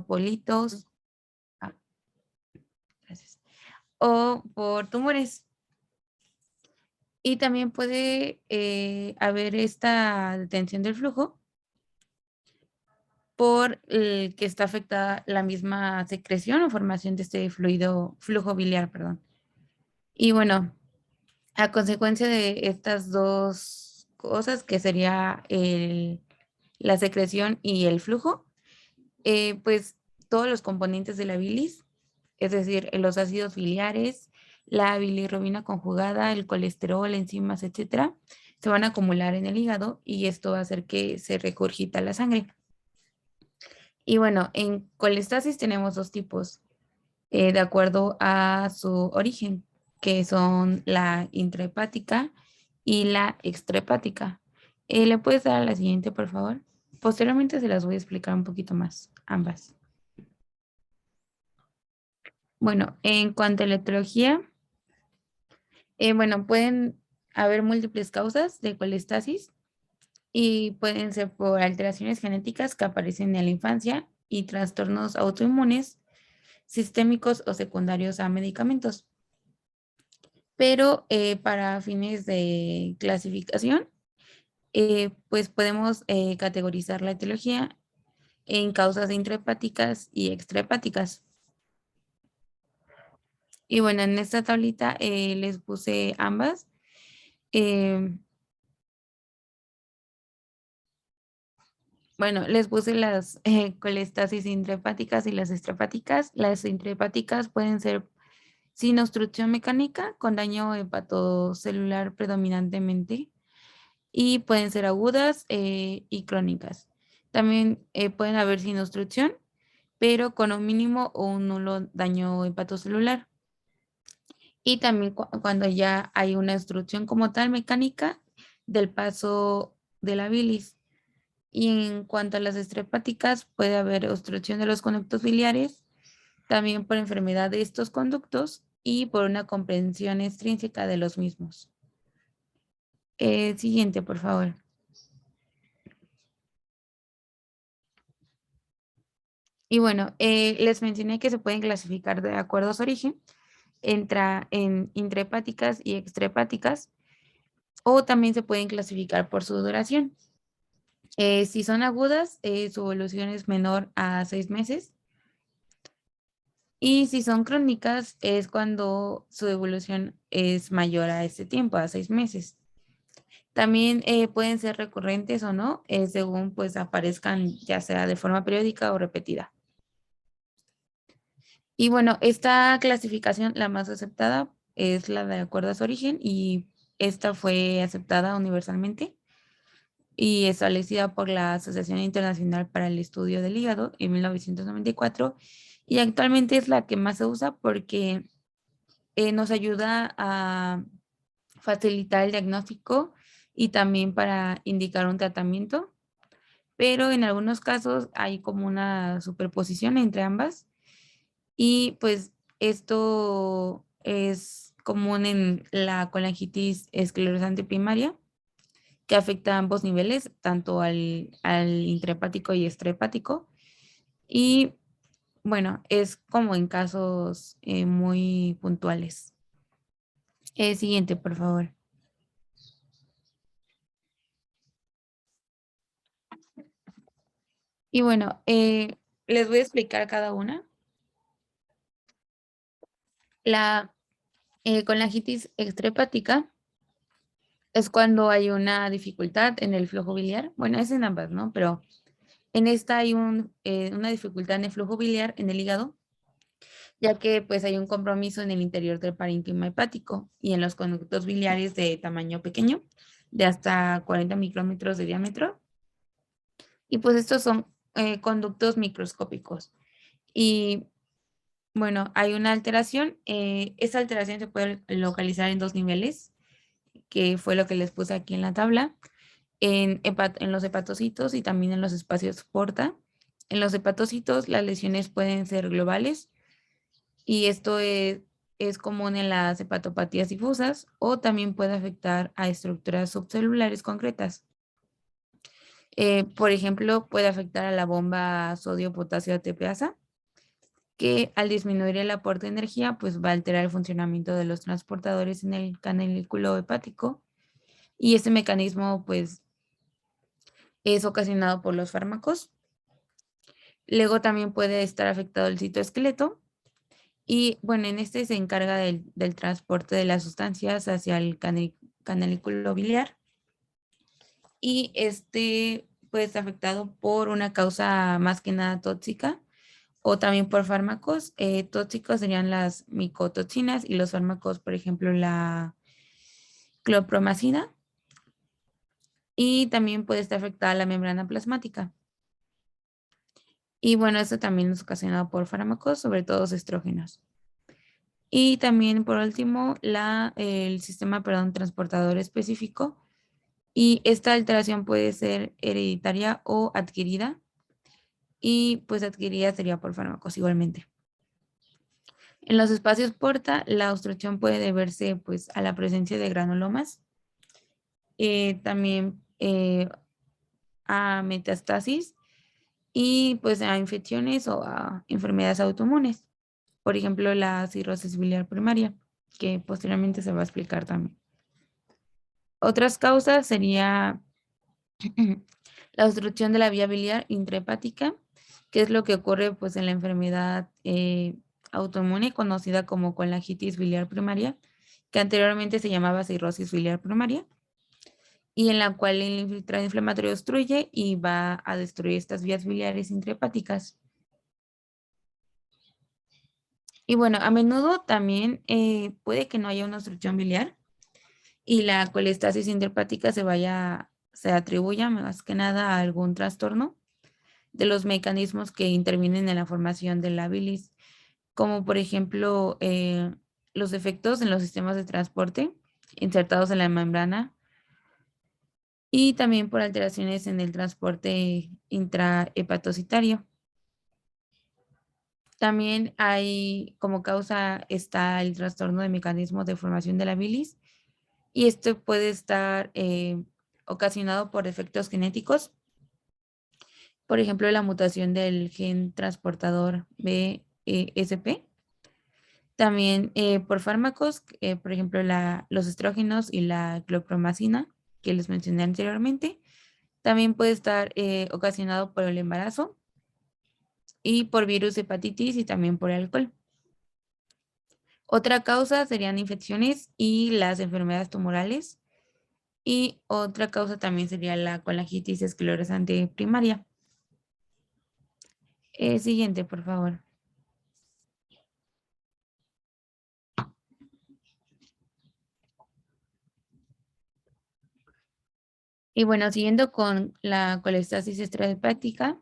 Politos, ah, gracias, o por tumores. Y también puede haber esta detención del flujo por el que está afectada la misma secreción o formación de este flujo biliar, perdón. Y bueno, a consecuencia de estas dos cosas, que sería la secreción y el flujo, pues todos los componentes de la bilis, es decir, los ácidos biliares, la bilirrubina conjugada, el colesterol, enzimas, etcétera, se van a acumular en el hígado y esto va a hacer que se regurgita la sangre. Y bueno, en colestasis tenemos dos tipos, de acuerdo a su origen, que son la intrahepática y la extrahepática. ¿Le puedes dar a la siguiente, por favor? Posteriormente se las voy a explicar un poquito más, ambas. Bueno, en cuanto a la etiología, bueno, pueden haber múltiples causas de colestasis y pueden ser por alteraciones genéticas que aparecen en la infancia y trastornos autoinmunes, sistémicos o secundarios a medicamentos. Pero para fines de clasificación, pues podemos categorizar la etiología en causas intrahepáticas y extrahepáticas. Y bueno, en esta tablita les puse ambas. Bueno, les puse las colestasis intrahepáticas y las extrahepáticas. Las intrahepáticas pueden ser sin obstrucción mecánica, con daño hepatocelular predominantemente, y pueden ser agudas y crónicas. También pueden haber sin obstrucción, pero con un mínimo o un nulo daño hepatocelular. Y también cuando ya hay una obstrucción como tal mecánica del paso de la bilis. Y en cuanto a las extrahepáticas, puede haber obstrucción de los conductos biliares, también por enfermedad de estos conductos y por una comprensión extrínseca de los mismos. Siguiente, por favor. Y bueno, les mencioné que se pueden clasificar de acuerdo a su origen, entra en intrahepáticas y extrahepáticas, o también se pueden clasificar por su duración. Si son agudas, su evolución es menor a 6 meses. Y si son crónicas, es cuando su evolución es mayor a este tiempo, a 6 meses. También pueden ser recurrentes o no, según pues aparezcan ya sea de forma periódica o repetida. Y bueno, esta clasificación, la más aceptada, es la de acuerdo a su origen y esta fue aceptada universalmente y establecida por la Asociación Internacional para el Estudio del Hígado en 1994 y actualmente es la que más se usa porque nos ayuda a facilitar el diagnóstico y también para indicar un tratamiento, pero en algunos casos hay como una superposición entre ambas y pues esto es común en la colangitis esclerosante primaria, que afecta a ambos niveles, tanto al intrahepático y extrahepático. Y bueno, es como en casos muy puntuales. Siguiente, por favor. Y bueno, les voy a explicar cada una. La colangitis extrahepática es cuando hay una dificultad en el flujo biliar. Bueno, es en ambas, ¿no? Pero en esta hay una dificultad en el flujo biliar en el hígado, ya que pues hay un compromiso en el interior del parénquima hepático y en los conductos biliares de tamaño pequeño, de hasta 40 micrómetros de diámetro. Y pues estos son conductos microscópicos. Y bueno, hay una alteración. Esa alteración se puede localizar en dos niveles, que fue lo que les puse aquí en la tabla, en los hepatocitos y también en los espacios porta. En los hepatocitos las lesiones pueden ser globales y esto es común en las hepatopatías difusas o también puede afectar a estructuras subcelulares concretas. Por ejemplo, puede afectar a la bomba sodio-potasio ATPasa, que al disminuir el aporte de energía, pues va a alterar el funcionamiento de los transportadores en el canalículo hepático y este mecanismo pues es ocasionado por los fármacos. Luego también puede estar afectado el citoesqueleto y bueno, en este se encarga del transporte de las sustancias hacia el canalículo biliar y este puede estar afectado por una causa más que nada tóxica o también por fármacos. Tóxicos serían las micotoxinas y los fármacos, por ejemplo, la clopromacina y también puede estar afectada la membrana plasmática. Y bueno, esto también es ocasionado por fármacos, sobre todo los estrógenos. Y también, por último, el sistema, perdón, transportador específico. Y esta alteración puede ser hereditaria o adquirida. Y pues adquirida sería por fármacos igualmente. En los espacios porta, la obstrucción puede deberse pues a la presencia de granulomas, también a metastasis y pues a infecciones o a enfermedades autoinmunes. Por ejemplo, la cirrosis biliar primaria, que posteriormente se va a explicar también. Otras causas sería la obstrucción de la vía biliar intrahepática, que es lo que ocurre pues en la enfermedad autoinmune conocida como colangitis biliar primaria, que anteriormente se llamaba cirrosis biliar primaria, y en la cual el infiltrado inflamatorio obstruye y va a destruir estas vías biliares intrahepáticas. Y bueno, a menudo también puede que no haya una obstrucción biliar y la colestasis intrahepática se atribuya más que nada a algún trastorno de los mecanismos que intervienen en la formación de la bilis, como por ejemplo los efectos en los sistemas de transporte insertados en la membrana y también por alteraciones en el transporte intrahepatocitario. También hay como causa está el trastorno de mecanismos de formación de la bilis y esto puede estar ocasionado por efectos genéticos, por ejemplo, la mutación del gen transportador BSP. También por fármacos, por ejemplo, los estrógenos y la clopromacina, que les mencioné anteriormente. También puede estar ocasionado por el embarazo y por virus hepatitis y también por alcohol. Otra causa serían infecciones y las enfermedades tumorales. Y otra causa también sería la colangitis esclerosante primaria. Siguiente, por favor. Y bueno, siguiendo con la colestasis extrahepática,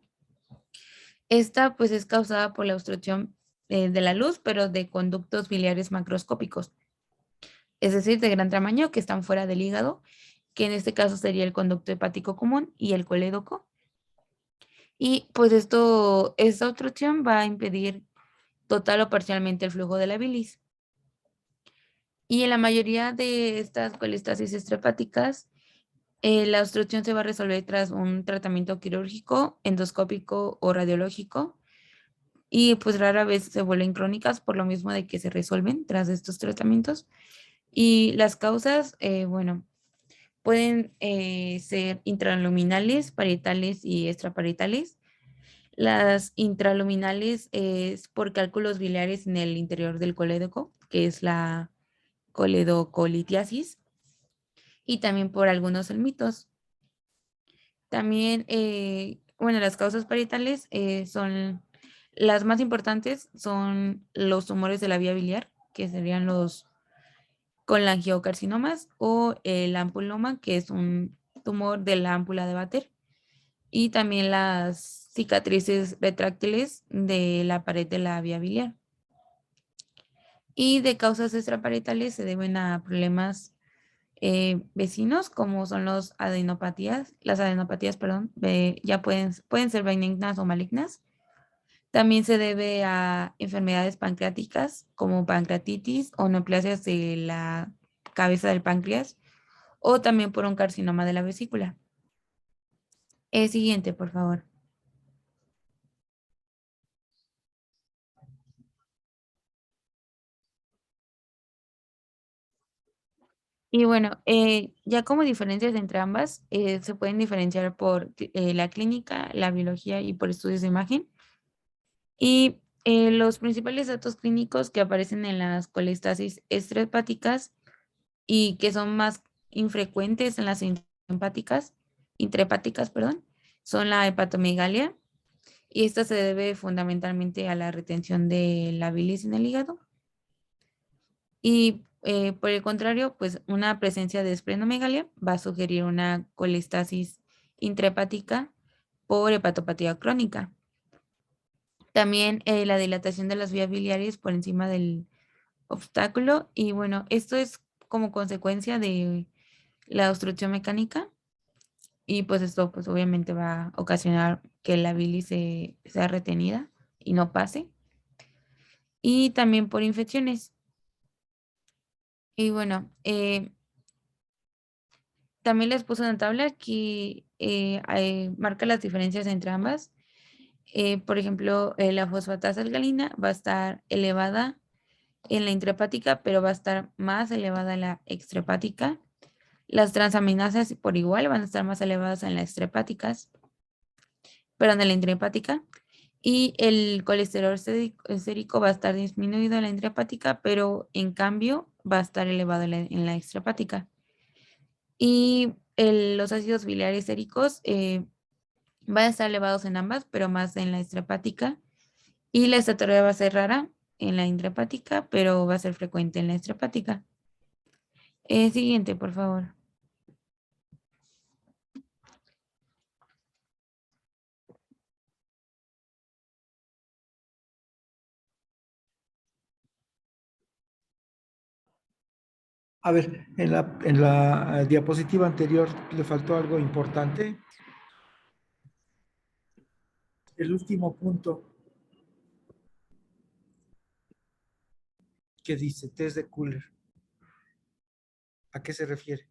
esta pues es causada por la obstrucción de la luz, pero de conductos biliares macroscópicos, es decir, de gran tamaño que están fuera del hígado, que en este caso sería el conducto hepático común y el colédoco. Y pues esta obstrucción va a impedir total o parcialmente el flujo de la bilis. Y en la mayoría de estas colestasis extrahepáticas, la obstrucción se va a resolver tras un tratamiento quirúrgico, endoscópico o radiológico y pues rara vez se vuelven crónicas por lo mismo de que se resuelven tras estos tratamientos. Y las causas, bueno, pueden ser intraluminales, parietales y extraparietales. Las intraluminales es por cálculos biliares en el interior del colédoco, que es la coledocolitiasis, y también por algunos helmitos. También, bueno, las causas parietales son las más importantes, son los tumores de la vía biliar, que serían los colangiocarcinomas o el ampuloma, que es un tumor de la ámpula de Vater, y también las cicatrices retráctiles de la pared de la vía biliar. Y de causas extraparietales se deben a problemas vecinos, como son las adenopatías, perdón, ya pueden ser benignas o malignas. También se debe a enfermedades pancreáticas como pancreatitis o neoplasias de la cabeza del páncreas o también por un carcinoma de la vesícula. Siguiente, por favor. Y bueno, ya como diferencias entre ambas, se pueden diferenciar por la clínica, la biología y por estudios de imagen. Y los principales datos clínicos que aparecen en las colestasis extrahepáticas y que son más infrecuentes en las intrahepáticas, perdón, son la hepatomegalia, y esta se debe fundamentalmente a la retención de la bilis en el hígado. Y por el contrario, pues una presencia de esplenomegalia va a sugerir una colestasis intrahepática por hepatopatía crónica. También la dilatación de las vías biliares por encima del obstáculo, y bueno, esto es como consecuencia de la obstrucción mecánica, y pues esto pues obviamente va a ocasionar que la bilis sea retenida y no pase, y también por infecciones. Y bueno, también les puse una tabla que marca las diferencias entre ambas. Por ejemplo, la fosfatasa alcalina va a estar elevada en la intrahepática, pero va a estar más elevada en la extrahepática. Las transaminasas por igual van a estar más elevadas en las extrahepáticas, pero en la intrahepática. Y el colesterol sérico va a estar disminuido en la intrahepática, pero en cambio va a estar elevado en la extrahepática. Y los ácidos biliares séricos van a estar elevados en ambas, pero más en la extrahepática. Y la esteatorrea va a ser rara en la intrahepática, pero va a ser frecuente en la extrahepática. Siguiente, por favor. A ver, en la diapositiva anterior le faltó algo importante. El último punto que dice test de Cooler. ¿A qué se refiere?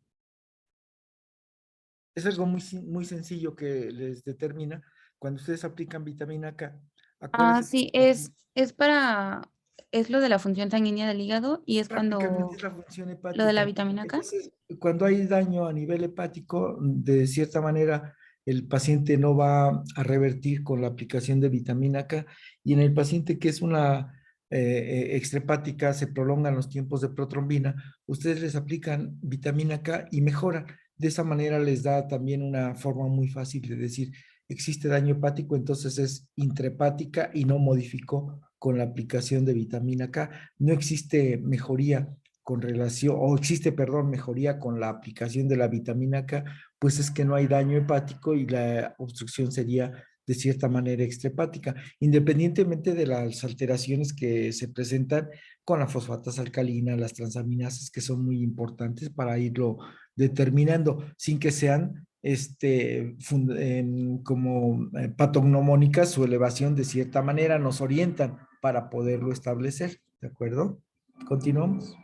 Es algo muy sencillo que les determina cuando ustedes aplican vitamina K. Ah, Acuérdense que sí, es lo de la función sanguínea del hígado y es prácticamente cuando es la función lo de la hepática. vitamina K. Entonces, cuando hay daño a nivel hepático, de cierta manera, el paciente no va a revertir con la aplicación de vitamina K. Y en el paciente que es una extrahepática, se prolongan los tiempos de protrombina, ustedes les aplican vitamina K y mejoran. De esa manera les da también una forma muy fácil de decir, existe daño hepático, entonces es intrahepática y no modificó con la aplicación de vitamina K. No existe mejoría con relación, o existe, perdón, mejoría con la aplicación de la vitamina K, pues es que no hay daño hepático y la obstrucción sería de cierta manera extrahepática, independientemente de las alteraciones que se presentan con la fosfatasa alcalina, las transaminasas, que son muy importantes para irlo determinando, sin que sean como patognomónicas, su elevación de cierta manera nos orientan para poderlo establecer, ¿de acuerdo? Continuamos.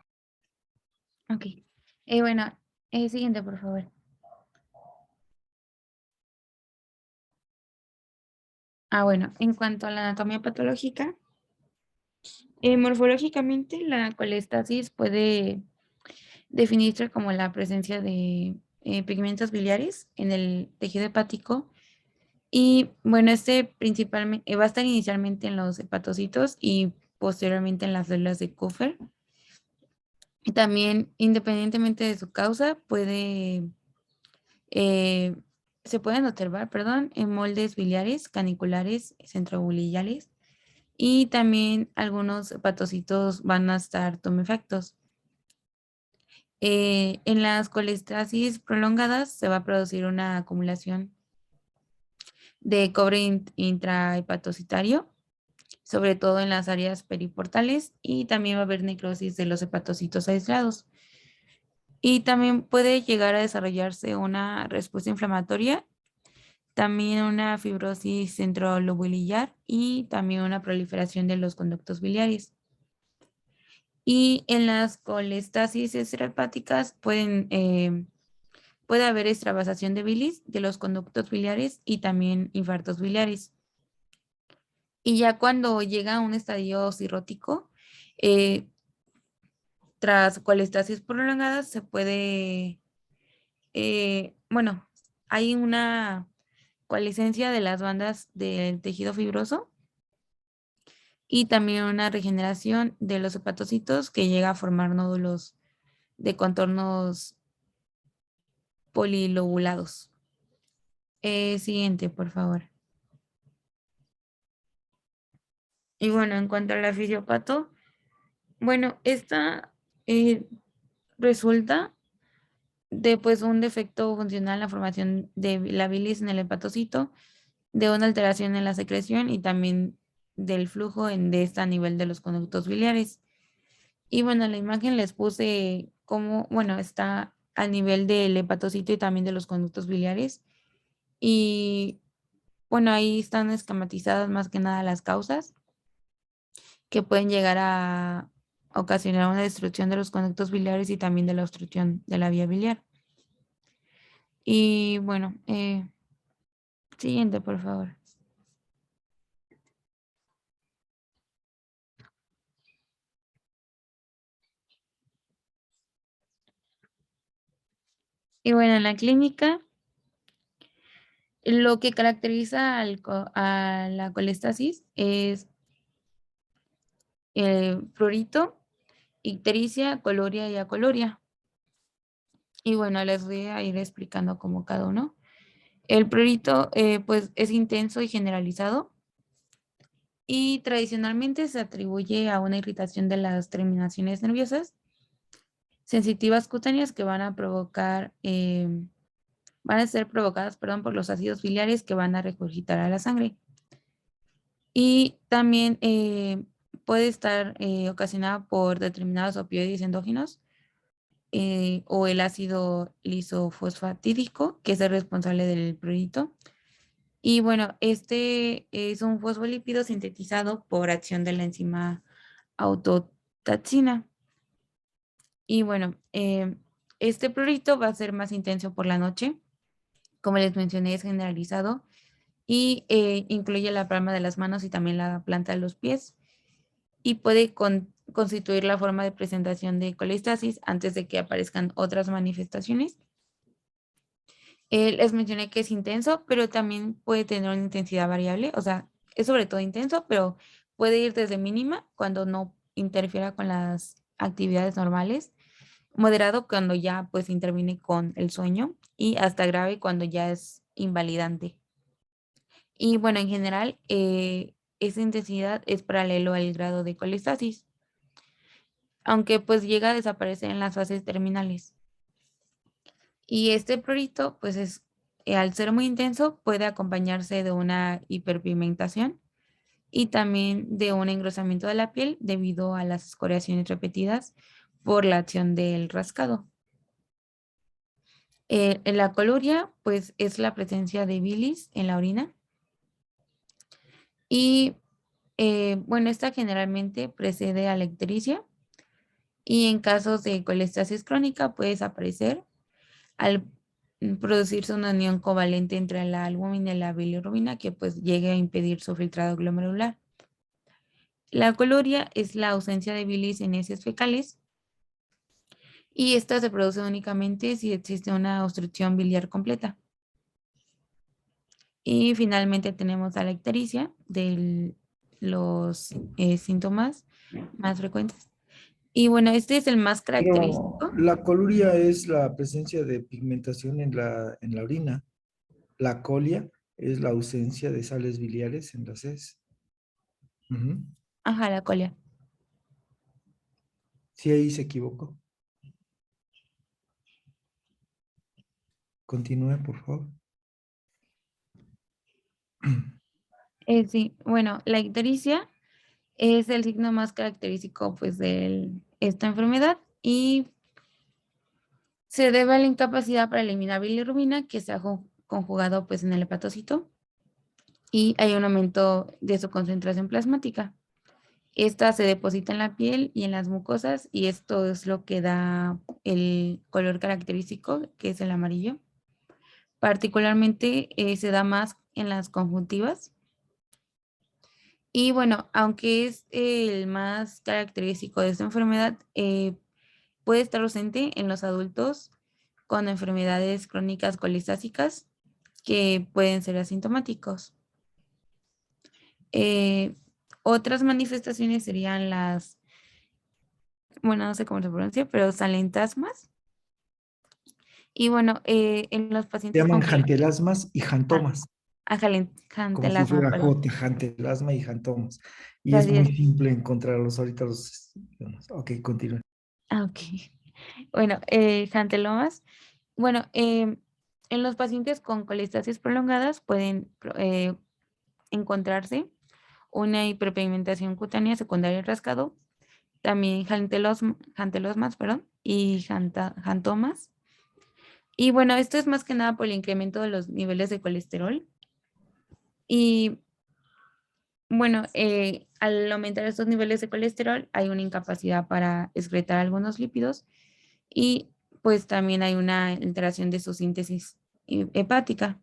Ok. Bueno, siguiente, por favor. Ah, bueno, en cuanto a la anatomía patológica, morfológicamente la colestasis puede definirse como la presencia de pigmentos biliares en el tejido hepático. Y bueno, este principalmente va a estar inicialmente en los hepatocitos y posteriormente en las células de Kupffer. Y también, independientemente de su causa, eh, se pueden observar, perdón, en moldes biliares, caniculares, centrobiliares, y también algunos hepatocitos van a estar tumefactos. En las colestasis prolongadas se va a producir una acumulación de cobre intrahepatocitario, sobre todo en las áreas periportales, y también va a haber necrosis de los hepatocitos aislados. Y también puede llegar a desarrollarse una respuesta inflamatoria, también una fibrosis centrolobulillar y también una proliferación de los conductos biliares. Y en las colestasis extrahepáticas pueden puede haber extravasación de bilis de los conductos biliares y también infartos biliares. Y ya cuando llega a un estadio cirrótico, eh, tras colestasis prolongada, se puede, bueno, hay una coalescencia de las bandas del tejido fibroso y también una regeneración de los hepatocitos que llega a formar nódulos de contornos polilobulados. Siguiente, por favor. Y bueno, en cuanto a la fisiopato, bueno, esta eh, resulta de pues un defecto funcional en la formación de la bilis en el hepatocito, de una alteración en la secreción y también del flujo de esta a nivel de los conductos biliares. Y bueno, en la imagen les puse cómo, bueno, está a nivel del hepatocito y también de los conductos biliares. Y bueno, ahí están esquematizadas más que nada las causas que pueden llegar a ocasionar una destrucción de los conductos biliares y también de la obstrucción de la vía biliar. Y bueno, siguiente, por favor. Y bueno, en la clínica, lo que caracteriza a la colestasis es prurito, ictericia, coloria y acoloria. Y bueno, les voy a ir explicando como cada uno. El prurito, pues, es intenso y generalizado y tradicionalmente se atribuye a una irritación de las terminaciones nerviosas sensitivas cutáneas que van a provocar, van a ser provocadas, perdón, por los ácidos biliares que van a regurgitar a la sangre. Y también puede estar ocasionada por determinados opioides endógenos o el ácido lisofosfatídico, que es el responsable del prurito. Y bueno, este es un fosfolípido sintetizado por acción de la enzima autotaxina. Y bueno, este prurito va a ser más intenso por la noche. Como les mencioné, es generalizado y incluye la palma de las manos y también la planta de los pies y puede constituir la forma de presentación de colestasis antes de que aparezcan otras manifestaciones. Les mencioné que es intenso, pero también puede tener una intensidad variable, o sea, es sobre todo intenso, pero puede ir desde mínima cuando no interfiera con las actividades normales, moderado cuando ya pues interviene con el sueño y hasta grave cuando ya es invalidante. Y bueno, en general, esa intensidad es paralelo al grado de colestasis, aunque pues llega a desaparecer en las fases terminales. Y este prurito, pues es, al ser muy intenso, puede acompañarse de una hiperpigmentación y también de un engrosamiento de la piel debido a las escoriaciones repetidas por la acción del rascado. En la coluria, pues es la presencia de bilis en la orina y bueno, esta generalmente precede a la ictericia y en casos de colestasis crónica puede desaparecer al producirse una unión covalente entre la albúmina y la bilirrubina que pues llegue a impedir su filtrado glomerular. La coluria es la ausencia de bilis en heces fecales y esta se produce únicamente si existe una obstrucción biliar completa. Y finalmente tenemos a la ictericia de los síntomas más frecuentes. Y bueno, este es el más Pero característico. la coluria es la presencia de pigmentación en la orina. La colia es la ausencia de sales biliares en las heces. Ujú. Ajá, la colia. Sí, ahí se equivocó. Continúe, por favor. Sí, bueno, la ictericia es el signo más característico pues de esta enfermedad y se debe a la incapacidad para eliminar bilirrubina que se ha conjugado pues en el hepatocito y hay un aumento de su concentración plasmática. Esta se deposita en la piel y en las mucosas y esto es lo que da el color característico, que es el amarillo. Particularmente se da más en las conjuntivas. Y bueno, aunque es el más característico de esta enfermedad, puede estar ausente en los adultos con enfermedades crónicas colistásicas que pueden ser asintomáticos. Eh, Otras manifestaciones serían las, bueno, no sé cómo se pronuncia, pero salentasmas. Y bueno, en los Se pacientes llaman con jantelasmas y jantomas, como si jantelasma, fuera perdón. J, jantelasma y jantomas. Y es Así muy es. simple encontrarlos ahorita los idiomas. Ok, continúen. Ah, ok. Bueno, jantelomas. Bueno, en los pacientes con colestasis prolongadas pueden encontrarse una hiperpigmentación cutánea secundaria al rascado, también jantelosmas, perdón, y jantomas. Y bueno, esto es más que nada por el incremento de los niveles de colesterol. Y bueno, al aumentar estos niveles de colesterol hay una incapacidad para excretar algunos lípidos y pues también hay una alteración de su síntesis hepática.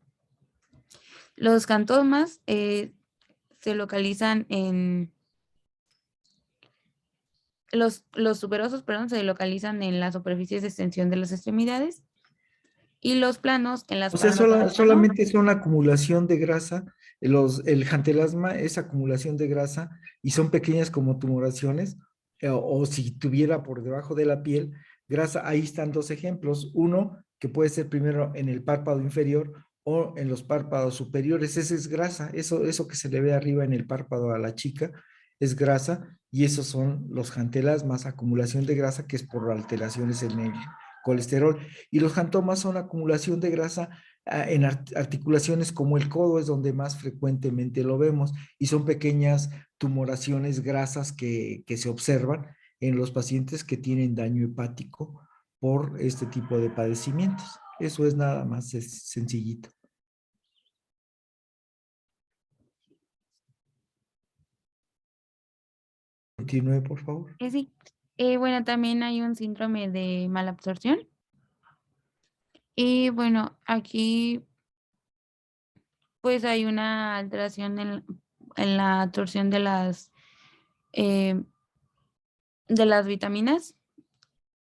Los jantomas se localizan en los tuberosos, perdón, se localizan en las superficies de extensión de las extremidades y los planos en las O sea, palmas de la mano. solamente son acumulación de grasa. El jantelasma es acumulación de grasa y son pequeñas como tumoraciones, o si tuviera por debajo de la piel grasa. Ahí están dos ejemplos. Uno que puede ser primero en el párpado inferior o en los párpados superiores. Esa es grasa. Eso que se le ve arriba en el párpado a la chica es grasa y esos son los jantelasmas, acumulación de grasa que es por alteraciones en el colesterol. Y los jantomas son acumulación de grasa en articulaciones como el codo, es donde más frecuentemente lo vemos, y son pequeñas tumoraciones grasas que se observan en los pacientes que tienen daño hepático por este tipo de padecimientos. Eso es nada más, es sencillito. Continúe, por favor. Sí. Bueno, también hay un síndrome de malabsorción. Y bueno, aquí pues hay una alteración en la absorción eh, de las vitaminas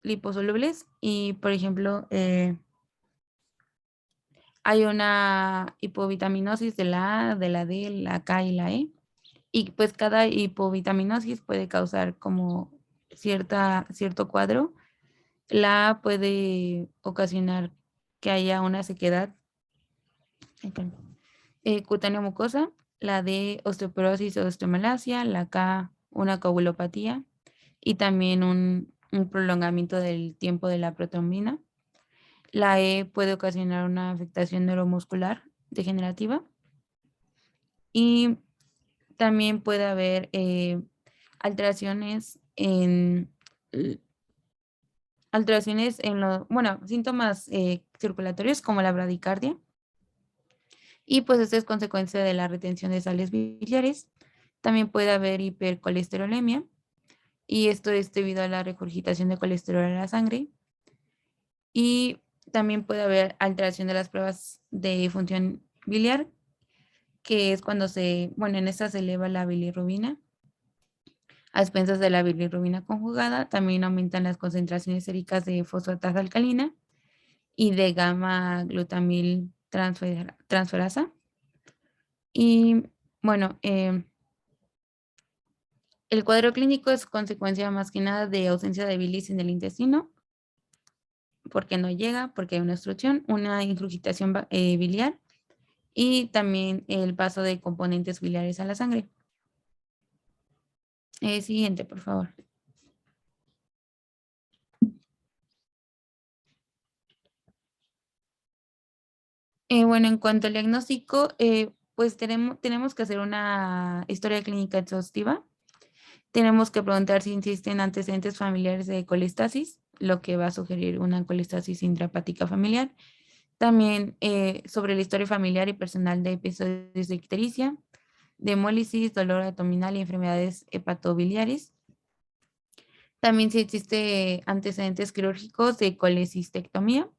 liposolubles y, por ejemplo, hay una hipovitaminosis de la A, de la D, la K y la E. Y pues cada hipovitaminosis puede causar como cierto cuadro. La A puede ocasionar que haya una sequedad cutánea mucosa, la D osteoporosis o osteomalacia, la K una coagulopatía y también un prolongamiento del tiempo de la protrombina. La E puede ocasionar una afectación neuromuscular degenerativa y también puede haber alteraciones en los, bueno, síntomas circulatorios como la bradicardia y pues esto es consecuencia de la retención de sales biliares. También puede haber hipercolesterolemia y esto es debido a la regurgitación de colesterol en la sangre y también puede haber alteración de las pruebas de función biliar, que es cuando bueno, en esta se eleva la bilirrubina. A expensas de la bilirrubina conjugada, también aumentan las concentraciones séricas de fosfatasa alcalina y de gamma glutamil transferasa. Y bueno, el cuadro clínico es consecuencia más que nada de ausencia de bilis en el intestino, porque no llega, porque hay una obstrucción, una ingurgitación biliar y también el paso de componentes biliares a la sangre. Siguiente, por favor. Bueno, en cuanto al diagnóstico, pues tenemos que hacer una historia clínica exhaustiva. Tenemos que preguntar si existen antecedentes familiares de colestasis, lo que va a sugerir una colestasis intrahepática familiar. También sobre la historia familiar y personal de episodios de ictericia, de hemólisis, dolor abdominal y enfermedades hepatobiliares. También si existe antecedentes quirúrgicos de colecistectomía,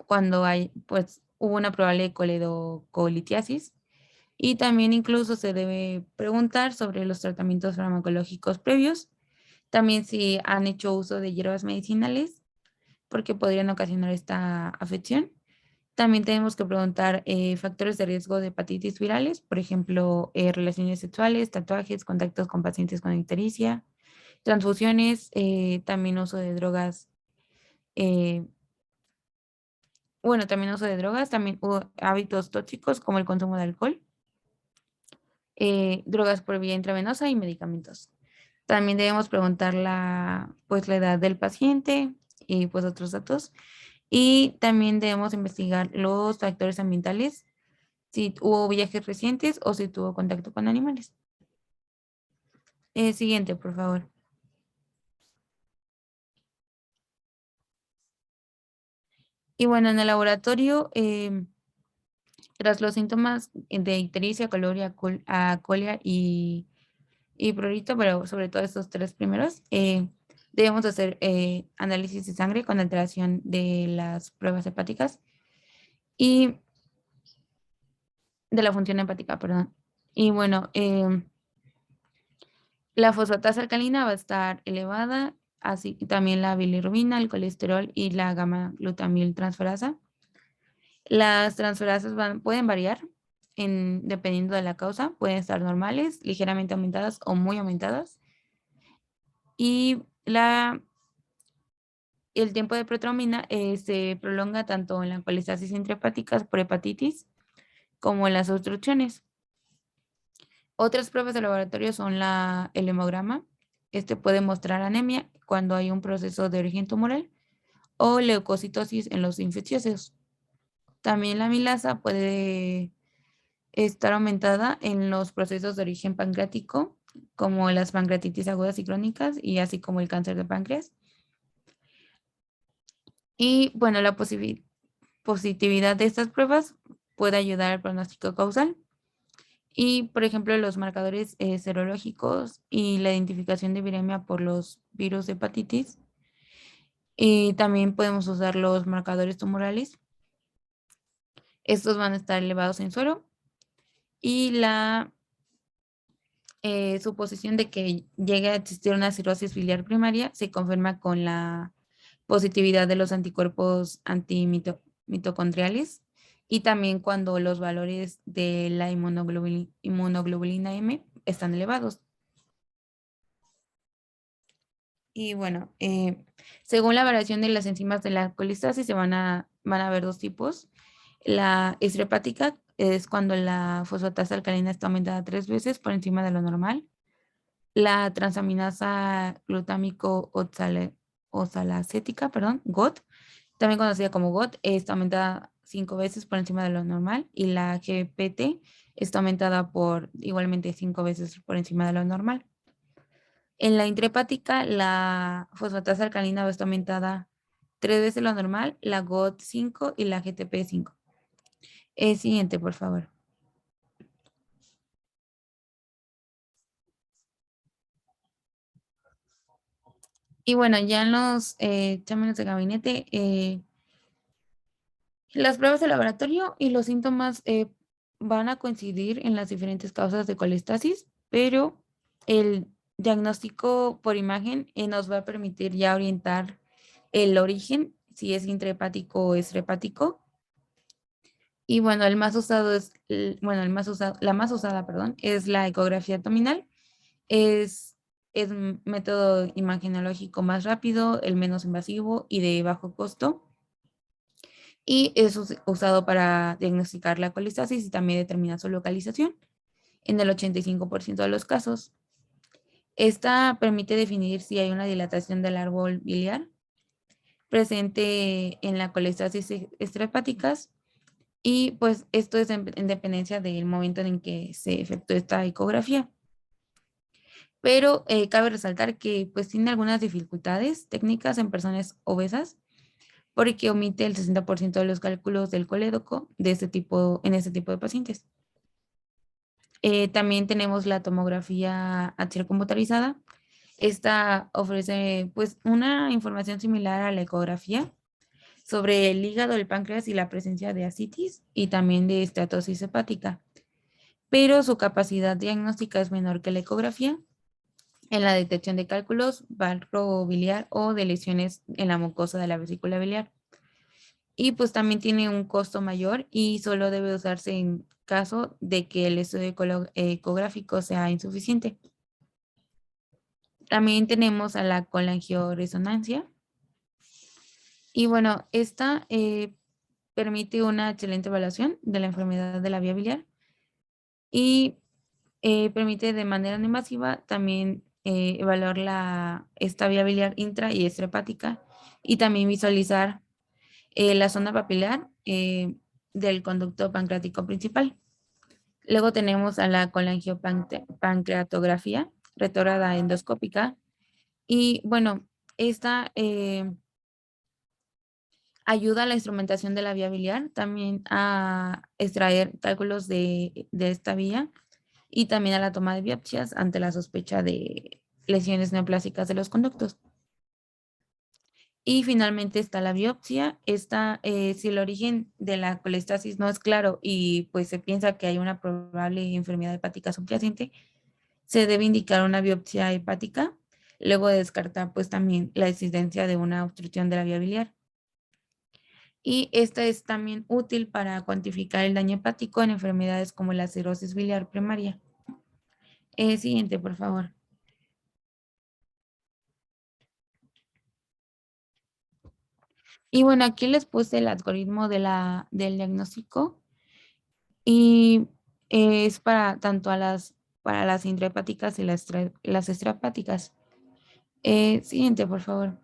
cuando hay, pues, hubo una probable coledocolitiasis. Y también incluso se debe preguntar sobre los tratamientos farmacológicos previos. También si han hecho uso de hierbas medicinales, porque podrían ocasionar esta afección. También tenemos que preguntar factores de riesgo de hepatitis virales, por ejemplo, relaciones sexuales, tatuajes, contactos con pacientes con ictericia, transfusiones, también uso de drogas, eh, bueno, también uso de drogas, también hábitos tóxicos como el consumo de alcohol, drogas por vía intravenosa y medicamentos. También debemos preguntar pues, la edad del paciente y pues otros datos. Y también debemos investigar los factores ambientales, si hubo viajes recientes o si tuvo contacto con animales. Siguiente, por favor. Y bueno, en el laboratorio, tras los síntomas de ictericia, coloria, colia y prurito, pero sobre todo estos tres primeros, debemos hacer análisis de sangre con alteración de las pruebas hepáticas y de la función hepática, perdón. Y bueno, la fosfatasa alcalina va a estar elevada, así también la bilirrubina, el colesterol y la gamma glutamil transferasa. Las transferasas pueden variar dependiendo de la causa, pueden estar normales, ligeramente aumentadas o muy aumentadas. Y el tiempo de protrombina se prolonga tanto en la cholestasis intrahepática por hepatitis como en las obstrucciones. Otras pruebas de laboratorio son el hemograma. Este puede mostrar anemia cuando hay un proceso de origen tumoral o leucocitosis en los infecciosos. También la amilasa puede estar aumentada en los procesos de origen pancreático, como las pancreatitis agudas y crónicas, y así como el cáncer de páncreas. Y bueno, la positividad de estas pruebas puede ayudar al pronóstico causal. Y, por ejemplo, los marcadores serológicos y la identificación de viremia por los virus de hepatitis. Y también podemos usar los marcadores tumorales. Estos van a estar elevados en suero. Y la suposición de que llegue a existir una cirrosis biliar primaria se confirma con la positividad de los anticuerpos antimitocondriales y también cuando los valores de la inmunoglobulina M están elevados. Y bueno, según la variación de las enzimas de la colistasis se van a ver dos tipos. La extrahepática es cuando la fosfatasa alcalina está aumentada 3 veces por encima de lo normal. La transaminasa glutámico oxalacética, perdón, GOT, también conocida como GOT, está aumentada 5 veces por encima de lo normal y la GPT está aumentada por igualmente 5 veces por encima de lo normal. En la intrahepática, la fosfatasa alcalina va a estar aumentada 3 veces lo normal, la GOT 5 y la GTP 5. Siguiente, por favor. Y bueno, ya en los exámenes de gabinete, las pruebas de laboratorio y los síntomas van a coincidir en las diferentes causas de colestasis, pero el diagnóstico por imagen nos va a permitir ya orientar el origen, si es intrahepático o extrahepático. Y bueno, el más usado es, bueno, la más usada, perdón, es la ecografía abdominal. Es un método imagenológico más rápido, el menos invasivo y de bajo costo. Y es usado para diagnosticar la colistasis y también determinar su localización en el 85% de los casos. Esta permite definir si hay una dilatación del árbol biliar presente en la colistasis extrahepáticas y pues esto es en dependencia del momento en que se efectuó esta ecografía. Pero cabe resaltar que pues tiene algunas dificultades técnicas en personas obesas porque omite el 60% de los cálculos del colédoco en este tipo de pacientes. También tenemos la tomografía axial computarizada. Esta ofrece pues una información similar a la ecografía sobre el hígado, el páncreas y la presencia de ascitis y también de esteatosis hepática, pero su capacidad diagnóstica es menor que la ecografía en la detección de cálculos, barro biliar o de lesiones en la mucosa de la vesícula biliar. Y pues también tiene un costo mayor y solo debe usarse en caso de que el estudio ecográfico sea insuficiente. También tenemos a la colangioresonancia. Y bueno, esta permite una excelente evaluación de la enfermedad de la vía biliar y permite de manera no invasiva también evaluar esta vía biliar intra y extrahepática y también visualizar la zona papilar del conducto pancreático principal. Luego tenemos a la colangiopancreatografía retrógrada endoscópica y bueno, esta ayuda a la instrumentación de la vía biliar, también a extraer cálculos de esta vía y también a la toma de biopsias ante la sospecha de lesiones neoplásicas de los conductos. Y finalmente está la biopsia. Esta, si el origen de la colestasis no es claro y pues se piensa que hay una probable enfermedad hepática subyacente, se debe indicar una biopsia hepática, luego de descartar pues también la existencia de una obstrucción de la vía biliar. Y esta es también útil para cuantificar el daño hepático en enfermedades como la cirrosis biliar primaria. Siguiente, por favor. Y bueno, aquí les puse el algoritmo del diagnóstico y es para tanto para las intrahepáticas y las extrahepáticas. Siguiente, por favor.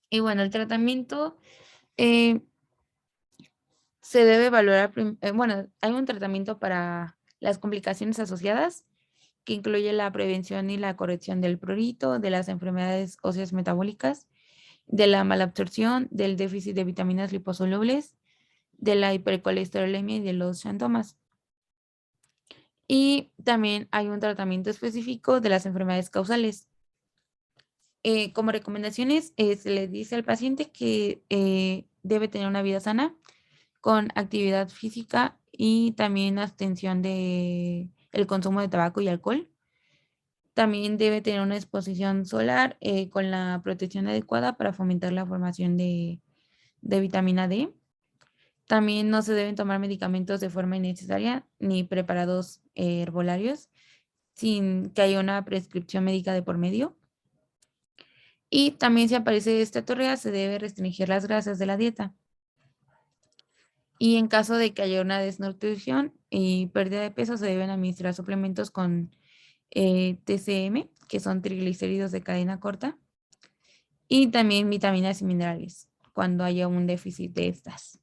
Y bueno, el tratamiento eh, se debe valorar, bueno, hay un tratamiento para las complicaciones asociadas que incluye la prevención y la corrección del prurito, de las enfermedades óseas metabólicas, de la malabsorción, del déficit de vitaminas liposolubles, de la hipercolesterolemia y de los xantomas. Y también hay un tratamiento específico de las enfermedades causales. Como recomendaciones, se le dice al paciente que debe tener una vida sana con actividad física y también abstención de el consumo de tabaco y alcohol. También debe tener una exposición solar con la protección adecuada para fomentar la formación de vitamina D. También no se deben tomar medicamentos de forma innecesaria ni preparados herbolarios sin que haya una prescripción médica de por medio. Y también si aparece esta torrea se debe restringir las grasas de la dieta. Y en caso de que haya una desnutrición y pérdida de peso, se deben administrar suplementos con TCM, que son triglicéridos de cadena corta, y también vitaminas y minerales cuando haya un déficit de estas.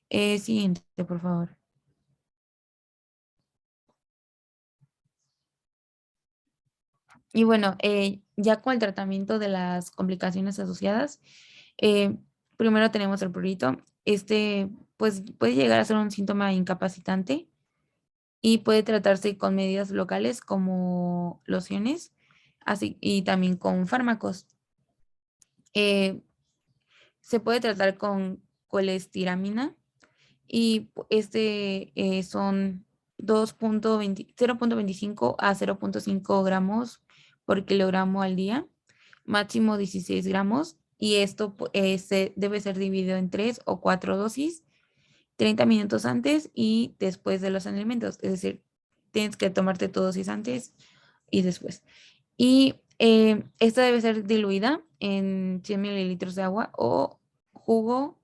Siguiente, por favor. Y bueno, ya con el tratamiento de las complicaciones asociadas, eh, primero tenemos el prurito. Este, pues puede llegar a ser un síntoma incapacitante y puede tratarse con medidas locales como lociones, así y también con fármacos. Eh, Se puede tratar con colestiramina y son 0.25 a 0.5 gramos por kilogramo al día, máximo 16 gramos, y esto debe ser dividido en 3 o 4 dosis, 30 minutos antes y después de los alimentos, es decir, tienes que tomarte tu dosis antes y después. Y esta debe ser diluida en 100 mililitros de agua o jugo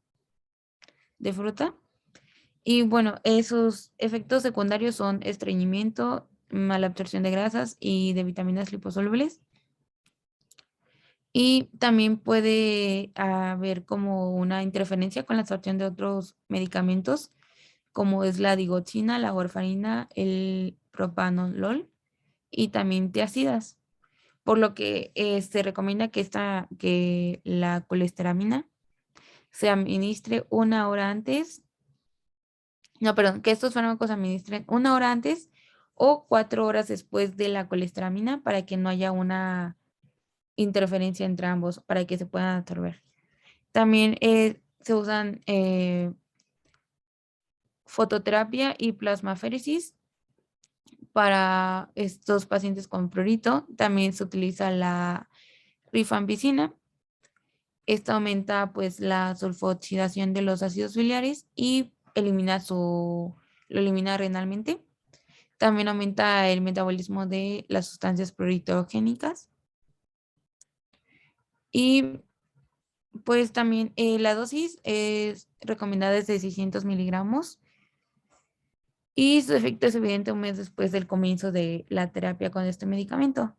de fruta. Y bueno, esos efectos secundarios son estreñimiento, mala absorción de grasas y de vitaminas liposolubles. Y también puede haber como una interferencia con la absorción de otros medicamentos, como es la digoxina, la warfarina, el propanolol y también tiazidas. Por lo que se recomienda que la colesteramina se administre una hora antes, no, perdón, que estos fármacos se administren una hora antes o 4 horas después de la colestramina para que no haya una interferencia entre ambos, para que se puedan absorber. También se usan fototerapia y plasmaféresis para estos pacientes con prurito. También se utiliza la rifampicina. Esta aumenta pues la sulfoxidación de los ácidos biliares y lo elimina renalmente. También aumenta el metabolismo de las sustancias pluritogénicas. Y pues también la dosis es recomendada desde 600 miligramos y su efecto es evidente un mes después del comienzo de la terapia con este medicamento.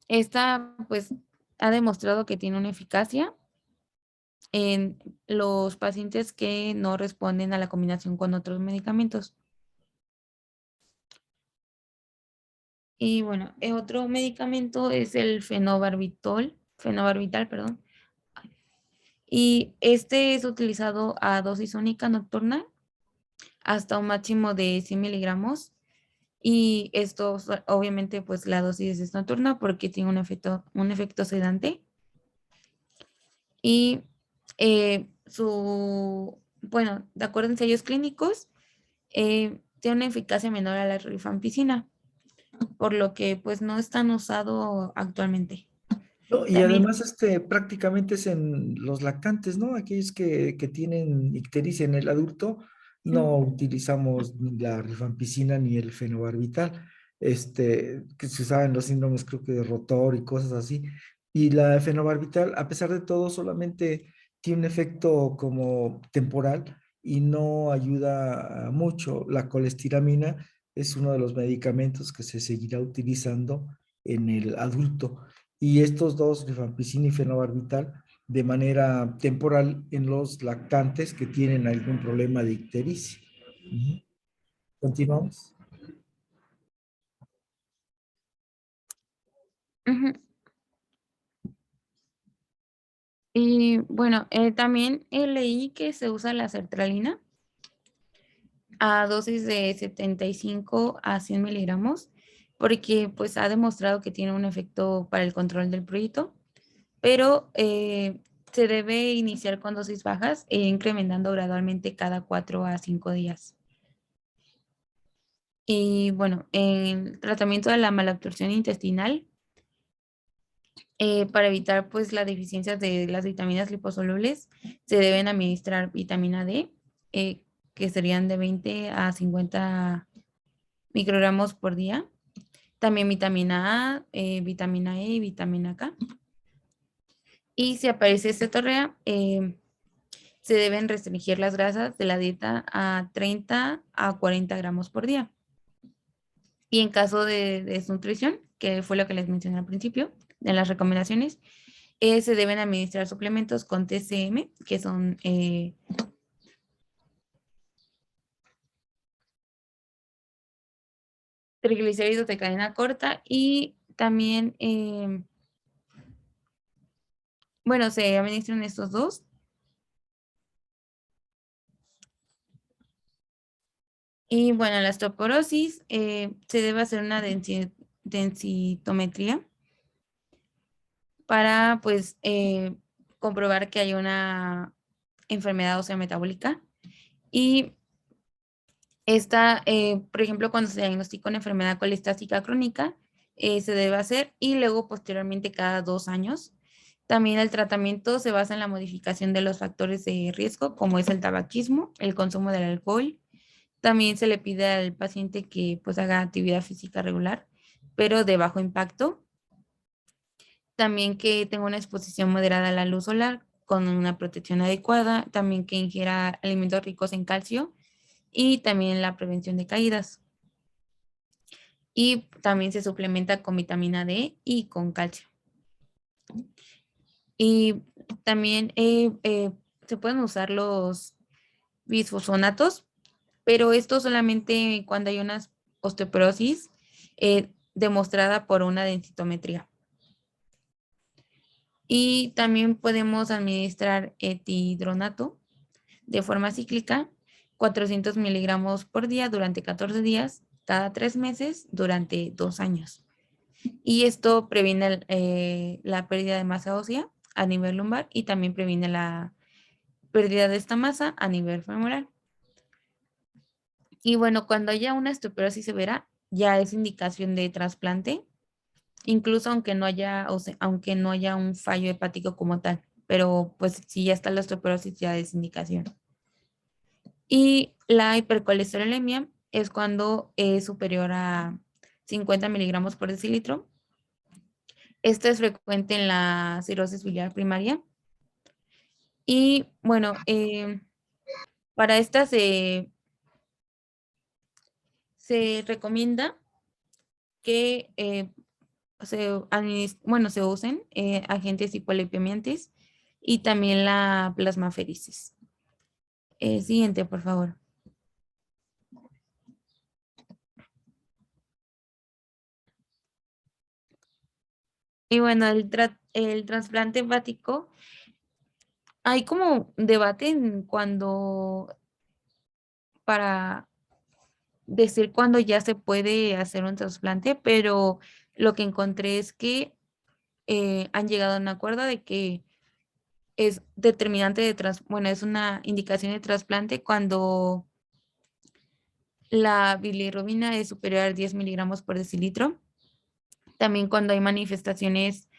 Esta pues ha demostrado que tiene una eficacia en los pacientes que no responden a la combinación con otros medicamentos. Y bueno, otro medicamento es el fenobarbital, perdón. Y este es utilizado a dosis única nocturna hasta un máximo de 100 miligramos. Y esto, obviamente, pues la dosis es nocturna porque tiene un efecto sedante. Y bueno, de acuerdo a ensayos clínicos, tiene una eficacia menor a la rifampicina, por lo que pues no es tan usado actualmente. No, y También, además prácticamente es en los lactantes, ¿no? Aquellos que tienen ictericia en el adulto, no utilizamos ni la rifampicina ni el fenobarbital, que se usaban los síndromes creo que de rotor y cosas así. Y la fenobarbital, a pesar de todo, solamente tiene un efecto como temporal y no ayuda mucho. La colestiramina es uno de los medicamentos que se seguirá utilizando en el adulto y estos dos, rifampicina y fenobarbital, de manera temporal en los lactantes que tienen algún problema de ictericia. Ujú. Continuamos. ujú. Y bueno, también leí que se usa la sertralina a dosis de 75 a 100 miligramos, porque pues ha demostrado que tiene un efecto para el control del prurito, pero se debe iniciar con dosis bajas e incrementando gradualmente cada 4 a 5 días. Y bueno, en el tratamiento de la malabsorción intestinal, para evitar pues la deficiencia de las vitaminas liposolubles, se deben administrar vitamina D, eh, que serían de 20 a 50 microgramos por día. También vitamina A, vitamina E y vitamina K. Y si aparece cetorrea, se deben restringir las grasas de la dieta a 30 a 40 gramos por día. Y en caso de desnutrición, que fue lo que les mencioné al principio, de las recomendaciones, se deben administrar suplementos con TCM, que son triglicéridos de cadena corta y también, bueno, se administran estos dos. Y bueno, la osteoporosis se debe hacer una densitometría para pues comprobar que hay una enfermedad ósea metabólica. Y esta, por ejemplo, cuando se diagnostica una enfermedad colestática crónica, se debe hacer y luego posteriormente cada 2 años. También el tratamiento se basa en la modificación de los factores de riesgo, como es el tabaquismo, el consumo del alcohol. También se le pide al paciente que pues haga actividad física regular, pero de bajo impacto. También que tenga una exposición moderada a la luz solar con una protección adecuada. También que ingiera alimentos ricos en calcio y también la prevención de caídas. Y también se suplementa con vitamina D y con calcio. Y también se pueden usar los bisfosfonatos, pero esto solamente cuando hay una osteoporosis demostrada por una densitometría. Y también podemos administrar etidronato de forma cíclica, 400 miligramos por día durante 14 días, cada 3 meses, durante 2 años. Y esto previene la pérdida de masa ósea a nivel lumbar y también previene la pérdida de esta masa a nivel femoral. Y bueno, cuando haya una osteoporosis severa, ya es indicación de trasplante, incluso aunque no haya un fallo hepático como tal. Pero pues si ya está la osteoporosis, ya es indicación. Y la hipercolesterolemia es cuando es superior a 50 miligramos por decilitro. Esto es frecuente en la cirrosis biliar primaria. Y bueno, para esta se recomienda que se usen agentes hipolipemiantes y también la plasmaféresis. Siguiente, por favor. Y bueno, el trasplante hepático, hay como debate en para decir cuándo ya se puede hacer un trasplante, pero lo que encontré es que han llegado a un acuerdo de que es determinante bueno, es una indicación de trasplante cuando la bilirrubina es superior a 10 miligramos por decilitro. También cuando hay manifestaciones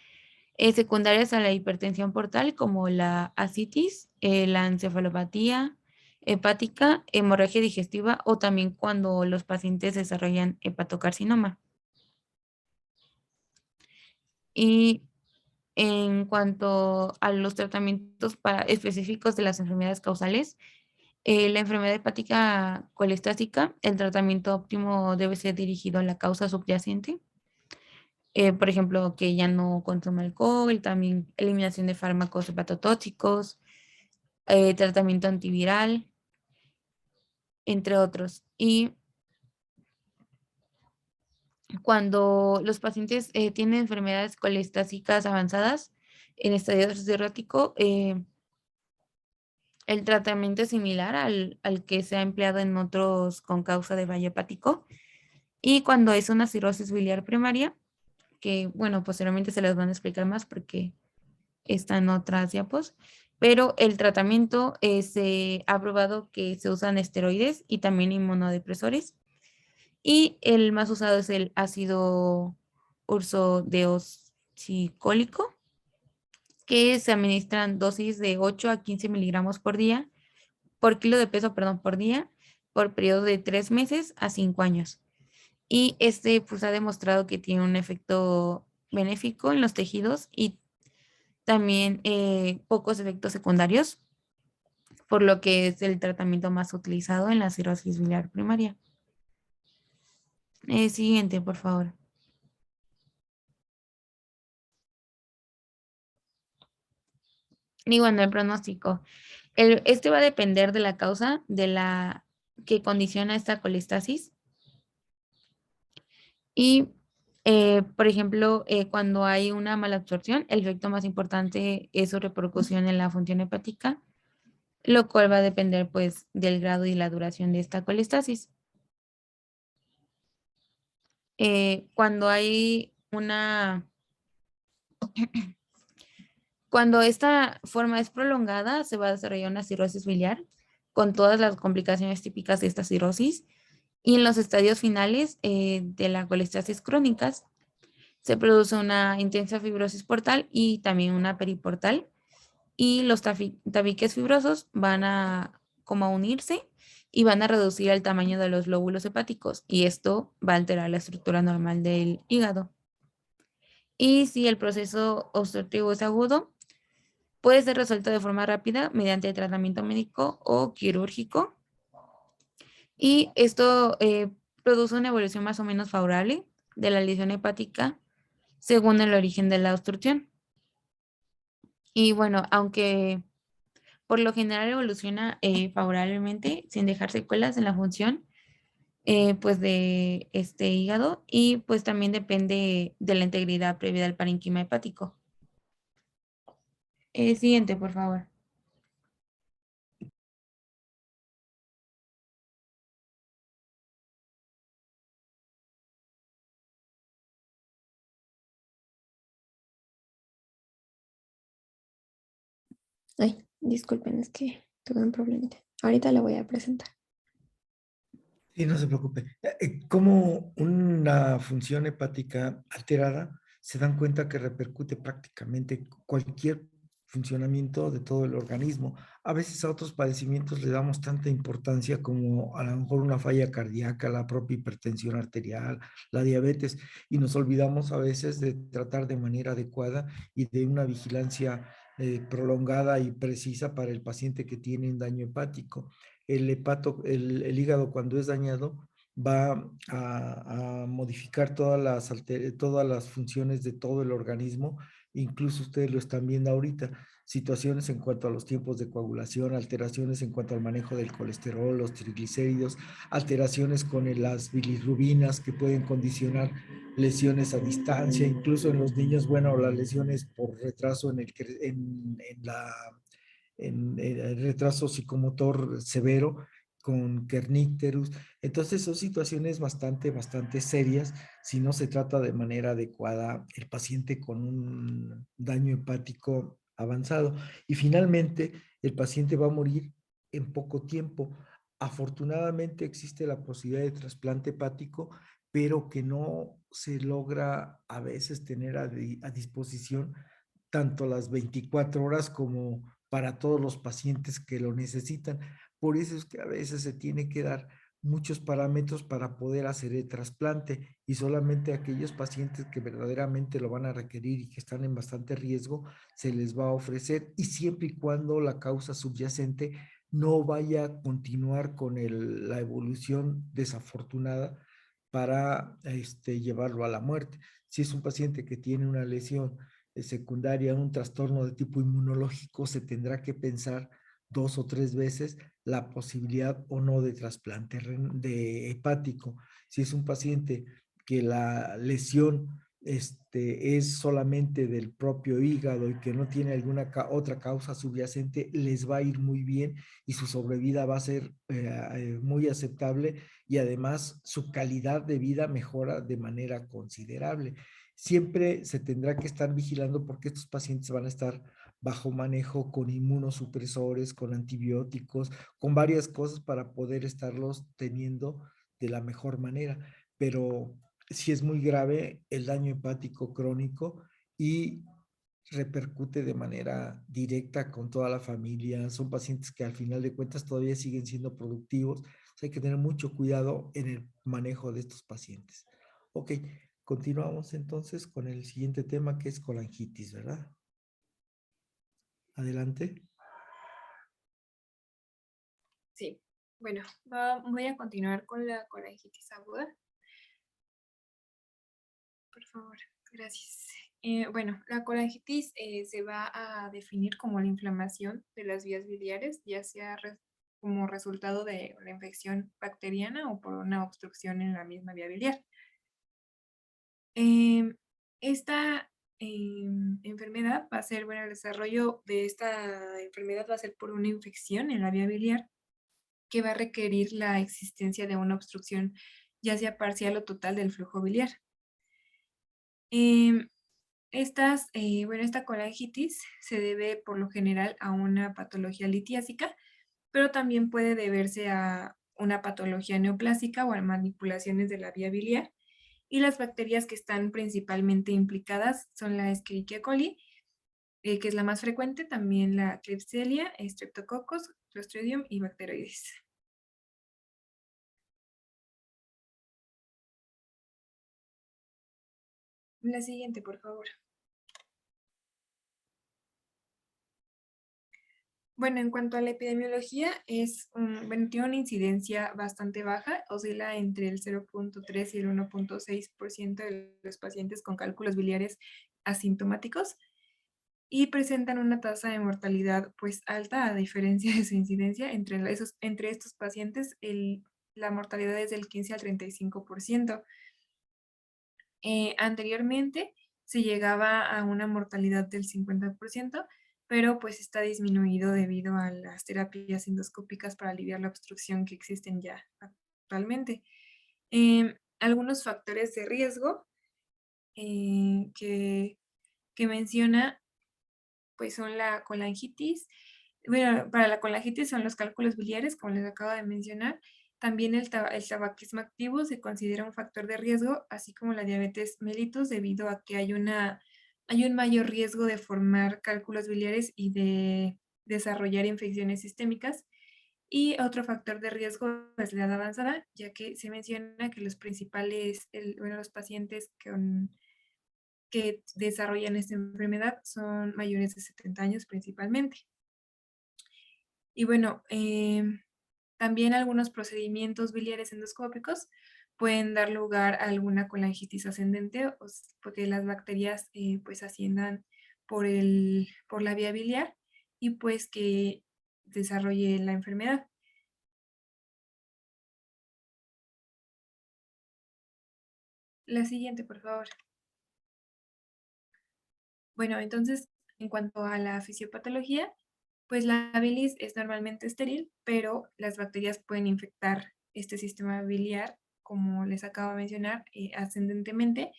secundarias a la hipertensión portal, como la ascitis, la encefalopatía hepática, hemorragia digestiva o también cuando los pacientes desarrollan hepatocarcinoma. Y en cuanto a los tratamientos específicos de las enfermedades causales, la enfermedad hepática colestática, el tratamiento óptimo debe ser dirigido a la causa subyacente. Por ejemplo, que ya no consume alcohol, también eliminación de fármacos hepatotóxicos, tratamiento antiviral, entre otros. Y cuando los pacientes tienen enfermedades colestásicas avanzadas en estadio cirrótico, el tratamiento es similar al que se ha empleado en otros con causa de fallo hepático. Y cuando es una cirrosis biliar primaria, que bueno, posteriormente se las van a explicar más porque están otras diapos, pero el tratamiento se ha probado que se usan esteroides y también inmunodepresores. Y el más usado es el ácido ursodeoxicólico, que se administran dosis de 8 a 15 miligramos por día, por kilo de peso, perdón, por día, por periodo de 3 meses a 5 años. Y este pues ha demostrado que tiene un efecto benéfico en los tejidos y también pocos efectos secundarios, por lo que es el tratamiento más utilizado en la cirrosis biliar primaria. Siguiente, por favor. Y bueno, el pronóstico. Este va a depender de la causa de la que condiciona esta colestasis. Y, por ejemplo, cuando hay una mala absorción, el efecto más importante es su repercusión en la función hepática, lo cual va a depender pues del grado y la duración de esta colestasis. Cuando hay cuando esta forma es prolongada, se va a desarrollar una cirrosis biliar con todas las complicaciones típicas de esta cirrosis. Y en los estadios finales de la colestasis crónicas, se produce una intensa fibrosis portal y también una periportal. Y los tabiques fibrosos van a como a unirse y van a reducir el tamaño de los lóbulos hepáticos. Y esto va a alterar la estructura normal del hígado. Y si el proceso obstructivo es agudo, puede ser resuelto de forma rápida mediante tratamiento médico o quirúrgico. Y esto produce una evolución más o menos favorable de la lesión hepática según el origen de la obstrucción. Y bueno, aunque por lo general evoluciona favorablemente sin dejar secuelas en la función pues de este hígado y pues también depende de la integridad previa del parénquima hepático. Siguiente, por favor. Ay, disculpen, es que tuve un problemita. Ahorita la voy a presentar. Sí, no se preocupe. Como una función hepática alterada, se dan cuenta que repercute prácticamente cualquier funcionamiento de todo el organismo. A veces a otros padecimientos le damos tanta importancia como a lo mejor una falla cardíaca, la propia hipertensión arterial, la diabetes, y nos olvidamos a veces de tratar de manera adecuada y de una vigilancia prolongada y precisa para el paciente que tiene un daño hepático. El hígado cuando es dañado va a modificar todas las funciones de todo el organismo, incluso ustedes lo están viendo ahorita, situaciones en cuanto a los tiempos de coagulación, alteraciones en cuanto al manejo del colesterol, los triglicéridos, alteraciones con las bilirrubinas que pueden condicionar lesiones a distancia, incluso en los niños, bueno, las lesiones por retraso en el retraso psicomotor severo con kernícterus. Entonces son situaciones bastante serias si no se trata de manera adecuada el paciente con un daño hepático avanzado. Y finalmente el paciente va a morir en poco tiempo. Afortunadamente existe la posibilidad de trasplante hepático, pero que no se logra a veces tener a disposición tanto las 24 horas como para todos los pacientes que lo necesitan. Por eso es que a veces se tiene que dar muchos parámetros para poder hacer el trasplante y solamente aquellos pacientes que verdaderamente lo van a requerir y que están en bastante riesgo se les va a ofrecer, y siempre y cuando la causa subyacente no vaya a continuar con la evolución desafortunada para llevarlo a la muerte. Si es un paciente que tiene una lesión secundaria, un trastorno de tipo inmunológico, se tendrá que pensar 2 o 3 veces la posibilidad o no de trasplante de hepático. Si es un paciente que la lesión es solamente del propio hígado y que no tiene alguna otra causa subyacente, les va a ir muy bien y su sobrevida va a ser muy aceptable, y además su calidad de vida mejora de manera considerable. Siempre se tendrá que estar vigilando porque estos pacientes van a estar bajo manejo con inmunosupresores, con antibióticos, con varias cosas para poder estarlos teniendo de la mejor manera. Pero sí es muy grave el daño hepático crónico y repercute de manera directa con toda la familia. Son pacientes que al final de cuentas todavía siguen siendo productivos. O sea, hay que tener mucho cuidado en el manejo de estos pacientes. Ok, continuamos entonces con el siguiente tema, que es colangitis, ¿verdad? Adelante. Sí, bueno, voy a continuar con la colangitis aguda. Por favor, gracias. Bueno, la colangitis se va a definir como la inflamación de las vías biliares, ya sea como resultado de la infección bacteriana o por una obstrucción en la misma vía biliar. Esta enfermedad va a ser, bueno, el desarrollo de esta enfermedad va a ser por una infección en la vía biliar que va a requerir la existencia de una obstrucción, ya sea parcial o total del flujo biliar. Em, esta colangitis se debe por lo general a una patología litiásica, pero también puede deberse a una patología neoplásica o a manipulaciones de la vía biliar. Y las bacterias que están principalmente implicadas son la Escherichia coli, que es la más frecuente, también la Klebsiella, Streptococcus, Clostridium y Bacteroides. La siguiente, por favor. Bueno, en cuanto a la epidemiología, bueno, tiene una incidencia bastante baja, oscila entre el 0.3 y el 1.6% de los pacientes con cálculos biliares asintomáticos y presentan una tasa de mortalidad pues alta a diferencia de su incidencia. Entre estos pacientes la mortalidad es del 15 al 35%. Anteriormente se llegaba a una mortalidad del 50%, pero pues está disminuido debido a las terapias endoscópicas para aliviar la obstrucción que existen ya actualmente. Algunos factores de riesgo que menciona pues son la colangitis. Bueno, para la colangitis son los cálculos biliares, como les acabo de mencionar. También el tabaquismo activo se considera un factor de riesgo, así como la diabetes mellitus, debido a que hay un mayor riesgo de formar cálculos biliares y de desarrollar infecciones sistémicas. Y otro factor de riesgo es la edad avanzada, ya que se menciona que los principales, los pacientes que desarrollan esta enfermedad son mayores de 70 años principalmente. Y bueno, también algunos procedimientos biliares endoscópicos pueden dar lugar a alguna colangitis ascendente, porque las bacterias pues asciendan por la vía biliar y pues que desarrolle la enfermedad. La siguiente, por favor. Bueno, entonces, en cuanto a la fisiopatología, pues la bilis es normalmente estéril, pero las bacterias pueden infectar este sistema biliar, como les acabo de mencionar, ascendentemente,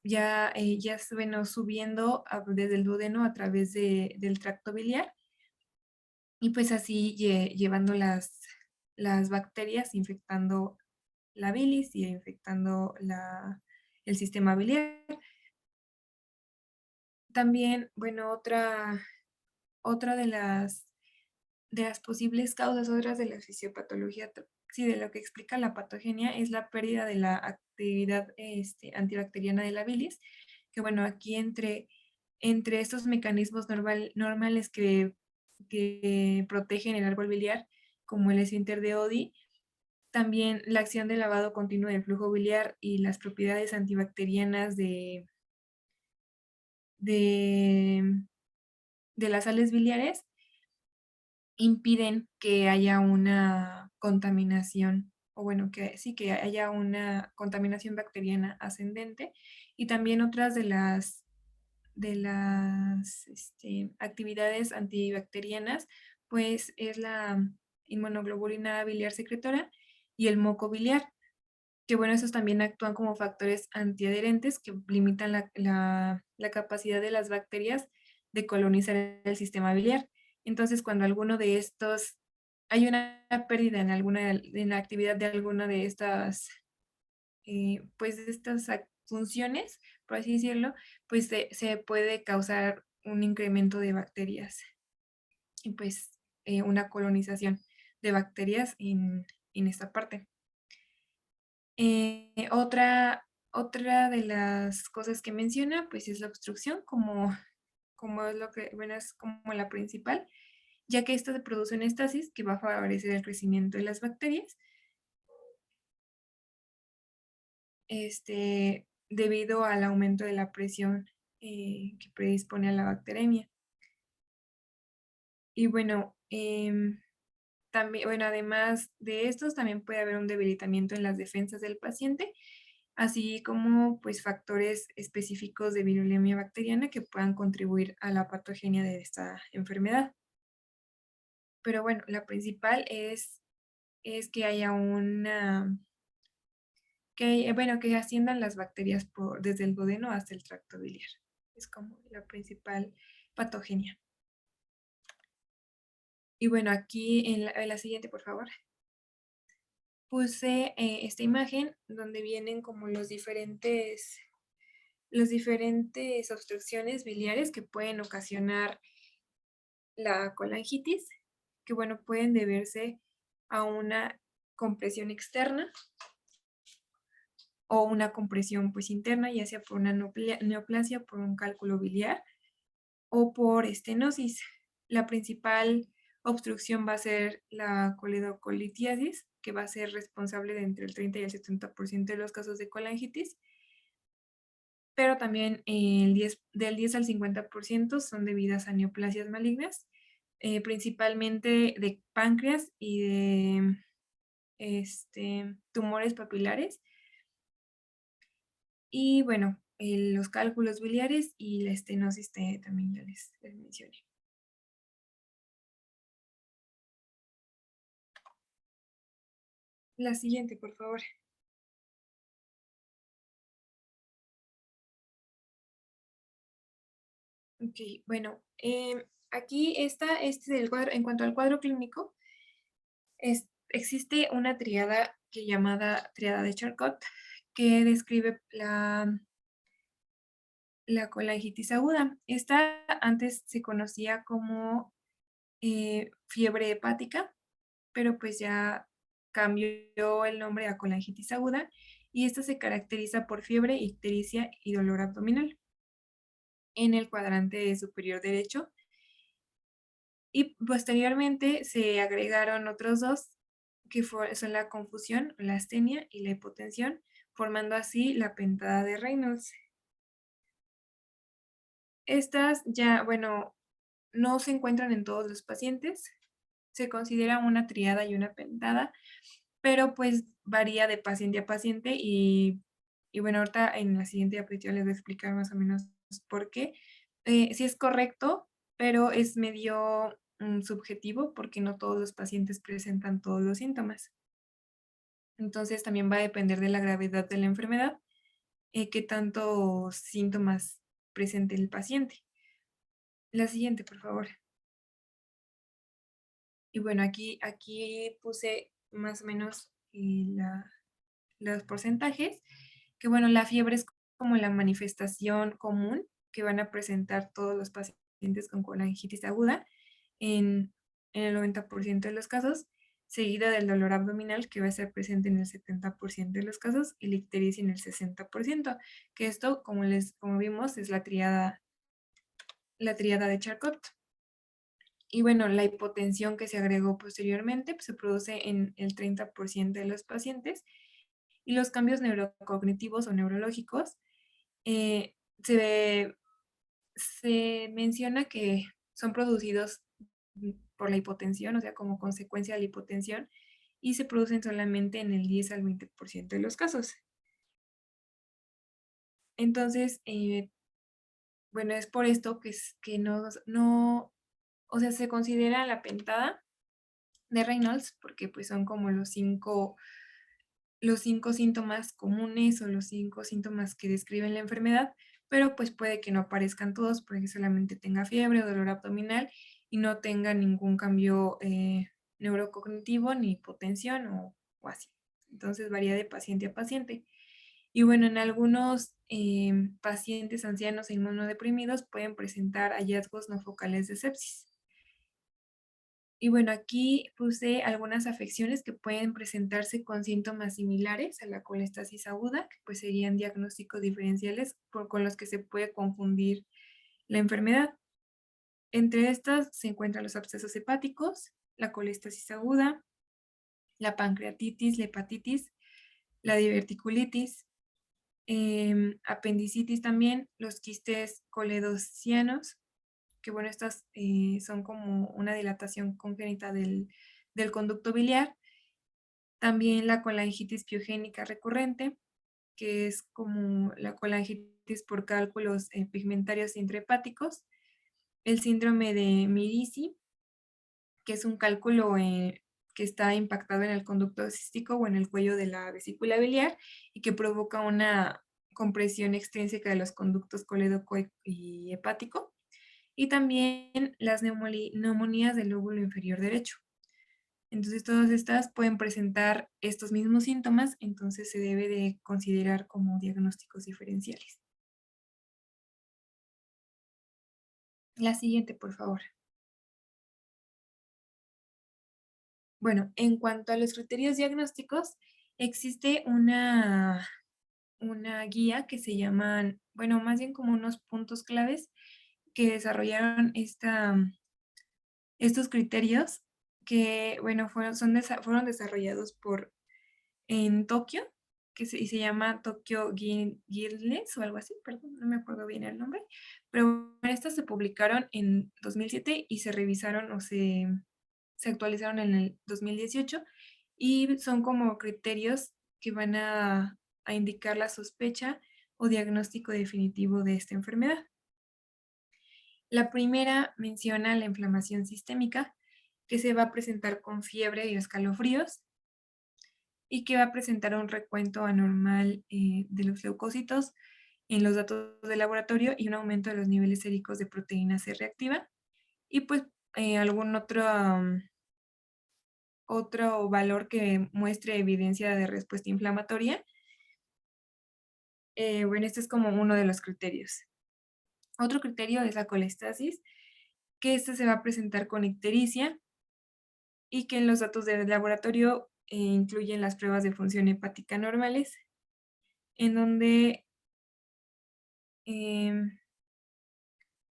ya bueno, subiendo desde el duodeno a través del tracto biliar, y pues así llevando las bacterias, infectando la bilis y infectando el sistema biliar. También, bueno, otra de las posibles causas, otras de la fisiopatología, sí, de lo que explica la patogenia, es la pérdida de la actividad antibacteriana de la bilis, que bueno, aquí entre estos mecanismos normales que protegen el árbol biliar, como el esfínter de Oddi, también la acción de lavado continuo del flujo biliar y las propiedades antibacterianas de, de las sales biliares impiden que haya una contaminación, o bueno, que sí, que haya una contaminación bacteriana ascendente, y también otras de las actividades antibacterianas, pues es la inmunoglobulina biliar secretora y el moco biliar, que bueno, esos también actúan como factores antiadherentes que limitan la capacidad de las bacterias de colonizar el sistema biliar. Entonces, cuando alguno de estos, hay una pérdida en la actividad de alguna de estas, pues de estas funciones, por así decirlo, pues se puede causar un incremento de bacterias y pues una colonización de bacterias en esta parte. Otra de las cosas que menciona, pues es la obstrucción, como es bueno, es como la principal, ya que esta se produce en estasis que va a favorecer el crecimiento de las bacterias, debido al aumento de la presión que predispone a la bacteremia. Y bueno, también, bueno, además de estos, también puede haber un debilitamiento en las defensas del paciente, así como pues factores específicos de virulemia bacteriana que puedan contribuir a la patogenia de esta enfermedad. Pero bueno, la principal es que haya que asciendan las bacterias desde el duodeno hasta el tracto biliar. Es como la principal patogenia. Y bueno, aquí en la siguiente, por favor. Puse esta imagen donde vienen como las diferentes obstrucciones biliares que pueden ocasionar la colangitis, que bueno, pueden deberse a una compresión externa o una compresión pues interna, ya sea por una neoplasia, por un cálculo biliar o por estenosis. La principal obstrucción va a ser la coledocolitiasis, que va a ser responsable de entre el 30 y el 70% de los casos de colangitis, pero también del 10 al 50% son debidas a neoplasias malignas, principalmente de páncreas y de tumores papilares. Y bueno, los cálculos biliares y la estenosis también ya les mencioné. La siguiente, por favor. Ok, bueno, aquí está, este es el cuadro, en cuanto al cuadro clínico, existe una triada que llamada triada de Charcot, que describe la colangitis aguda. Esta antes se conocía como fiebre hepática, pero pues ya cambió el nombre a colangitis aguda y esta se caracteriza por fiebre, ictericia y dolor abdominal en el cuadrante superior derecho. Y posteriormente se agregaron otros dos, que son la confusión, la astenia y la hipotensión, formando así la pentada de Reynolds. Estas ya, bueno, no se encuentran en todos los pacientes, se considera una triada y una pentada, pero pues varía de paciente a paciente y bueno, ahorita en la siguiente diapositiva les voy a explicar más o menos por qué. Sí es correcto, pero es medio subjetivo porque no todos los pacientes presentan todos los síntomas. Entonces también va a depender de la gravedad de la enfermedad, qué tantos síntomas presente el paciente. La siguiente, por favor. Y bueno, aquí puse más o menos los porcentajes, que bueno, la fiebre es como la manifestación común que van a presentar todos los pacientes con colangitis aguda en el 90% de los casos, seguida del dolor abdominal que va a ser presente en el 70% de los casos y la ictericia en el 60%, que esto, como vimos, es la tríada de Charcot. Y bueno, la hipotensión que se agregó posteriormente pues, se produce en el 30% de los pacientes y los cambios neurocognitivos o neurológicos eh, se, se menciona que son producidos por la hipotensión, o sea, como consecuencia de la hipotensión, y se producen solamente en el 10 al 20% de los casos. Entonces, bueno, es por esto que no, o sea, se considera la pentada de Reynolds, porque pues son como los cinco síntomas comunes o los 5 síntomas que describen la enfermedad, pero pues puede que no aparezcan todos, porque solamente tenga fiebre o dolor abdominal y no tenga ningún cambio neurocognitivo ni hipotensión o así. Entonces varía de paciente a paciente. Y bueno, en algunos pacientes ancianos e inmunodeprimidos pueden presentar hallazgos no focales de sepsis. Y bueno, aquí puse algunas afecciones que pueden presentarse con síntomas similares a la colestasis aguda, que pues serían diagnósticos diferenciales con los que se puede confundir la enfermedad. Entre estas se encuentran los abscesos hepáticos, la colestasis aguda, la pancreatitis, la hepatitis, la diverticulitis, apendicitis también, los quistes coledocianos, que bueno, estas son como una dilatación congénita del conducto biliar. También la colangitis piogénica recurrente, que es como la colangitis por cálculos pigmentarios intrahepáticos. El síndrome de Mirici, que es un cálculo que está impactado en el conducto cístico o en el cuello de la vesícula biliar y que provoca una compresión extrínseca de los conductos colédoco y hepático. Y también las neumonías del lóbulo inferior derecho. Entonces, todas estas pueden presentar estos mismos síntomas, entonces se debe de considerar como diagnósticos diferenciales. La siguiente, por favor. Bueno, en cuanto a los criterios diagnósticos, existe una guía que se llaman, bueno, más bien como unos puntos claves que desarrollaron estos criterios que, bueno, fueron desarrollados en Tokio, y se llama Tokyo Guidelines o algo así, perdón, no me acuerdo bien el nombre, pero estas se publicaron en 2007 y se revisaron o se actualizaron en el 2018 y son como criterios que van a indicar la sospecha o diagnóstico definitivo de esta enfermedad. La primera menciona la inflamación sistémica, que se va a presentar con fiebre y escalofríos. y que va a presentar un recuento anormal de los leucocitos en los datos de laboratorio y un aumento de los niveles séricos de proteína C reactiva y pues algún otro valor que muestre evidencia de respuesta inflamatoria. Bueno, este es como uno de los criterios. Otro criterio es la colestasis, que este se va a presentar con ictericia y que en los datos del laboratorio incluyen las pruebas de función hepática normales, en donde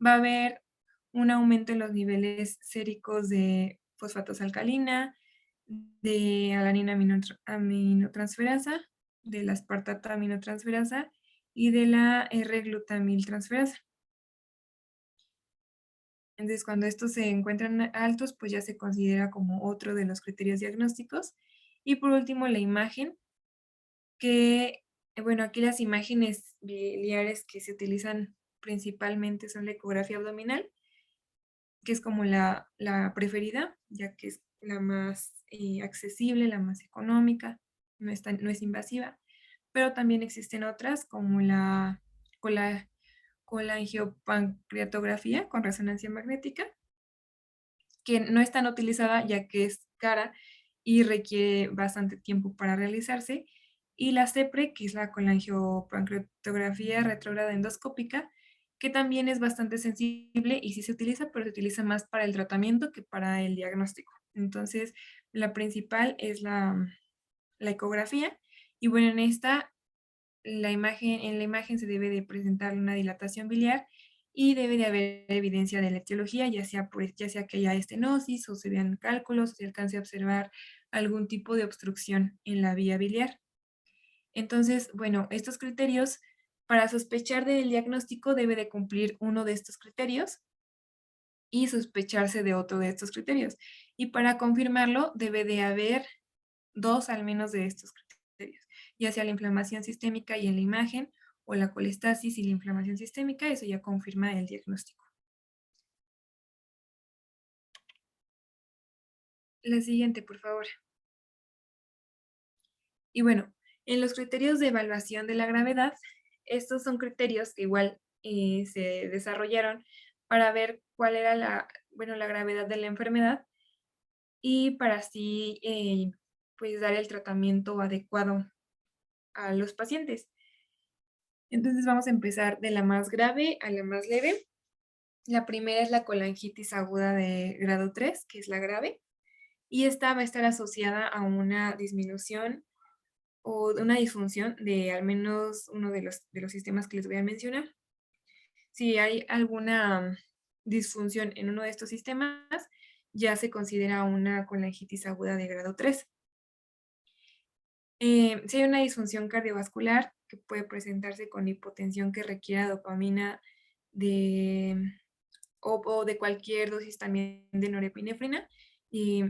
va a haber un aumento en los niveles séricos de fosfatos alcalina, de alanina aminotransferasa, de la aspartato aminotransferasa y de la R-glutamiltransferasa. Entonces, cuando estos se encuentran altos, pues ya se considera como otro de los criterios diagnósticos. Y por último, la imagen, que, bueno, aquí las imágenes biliares que se utilizan principalmente son la ecografía abdominal, que es como la preferida, ya que es la más accesible, la más económica, no es invasiva, pero también existen otras como la angiopancreatografía con resonancia magnética, que no es tan utilizada ya que es cara y requiere bastante tiempo para realizarse, y la CEPRE, que es la colangiopancreatografía retrógrada endoscópica, que también es bastante sensible y sí se utiliza, pero se utiliza más para el tratamiento que para el diagnóstico. Entonces, la principal es la ecografía, y bueno, en la imagen se debe de presentar una dilatación biliar y debe de haber evidencia de la etiología, ya sea que haya estenosis o se vean cálculos o se alcance a observar algún tipo de obstrucción en la vía biliar. Entonces, bueno, estos criterios, para sospechar del diagnóstico debe de cumplir uno de estos criterios y sospecharse de otro de estos criterios. Y para confirmarlo debe de haber 2 al menos de estos criterios, ya sea la inflamación sistémica y en la imagen, o la colestasis y la inflamación sistémica, eso ya confirma el diagnóstico. La siguiente, por favor. Y bueno, en los criterios de evaluación de la gravedad, estos son criterios que igual se desarrollaron para ver cuál era la gravedad de la enfermedad y para así pues dar el tratamiento adecuado a los pacientes. Entonces vamos a empezar de la más grave a la más leve. La primera es la colangitis aguda de grado 3, que es la grave, y esta va a estar asociada a una disminución o una disfunción de al menos uno de los sistemas que les voy a mencionar. Si hay alguna disfunción en uno de estos sistemas, ya se considera una colangitis aguda de grado 3. Si hay una disfunción cardiovascular que puede presentarse con hipotensión que requiera dopamina o de cualquier dosis también de norepinefrina, y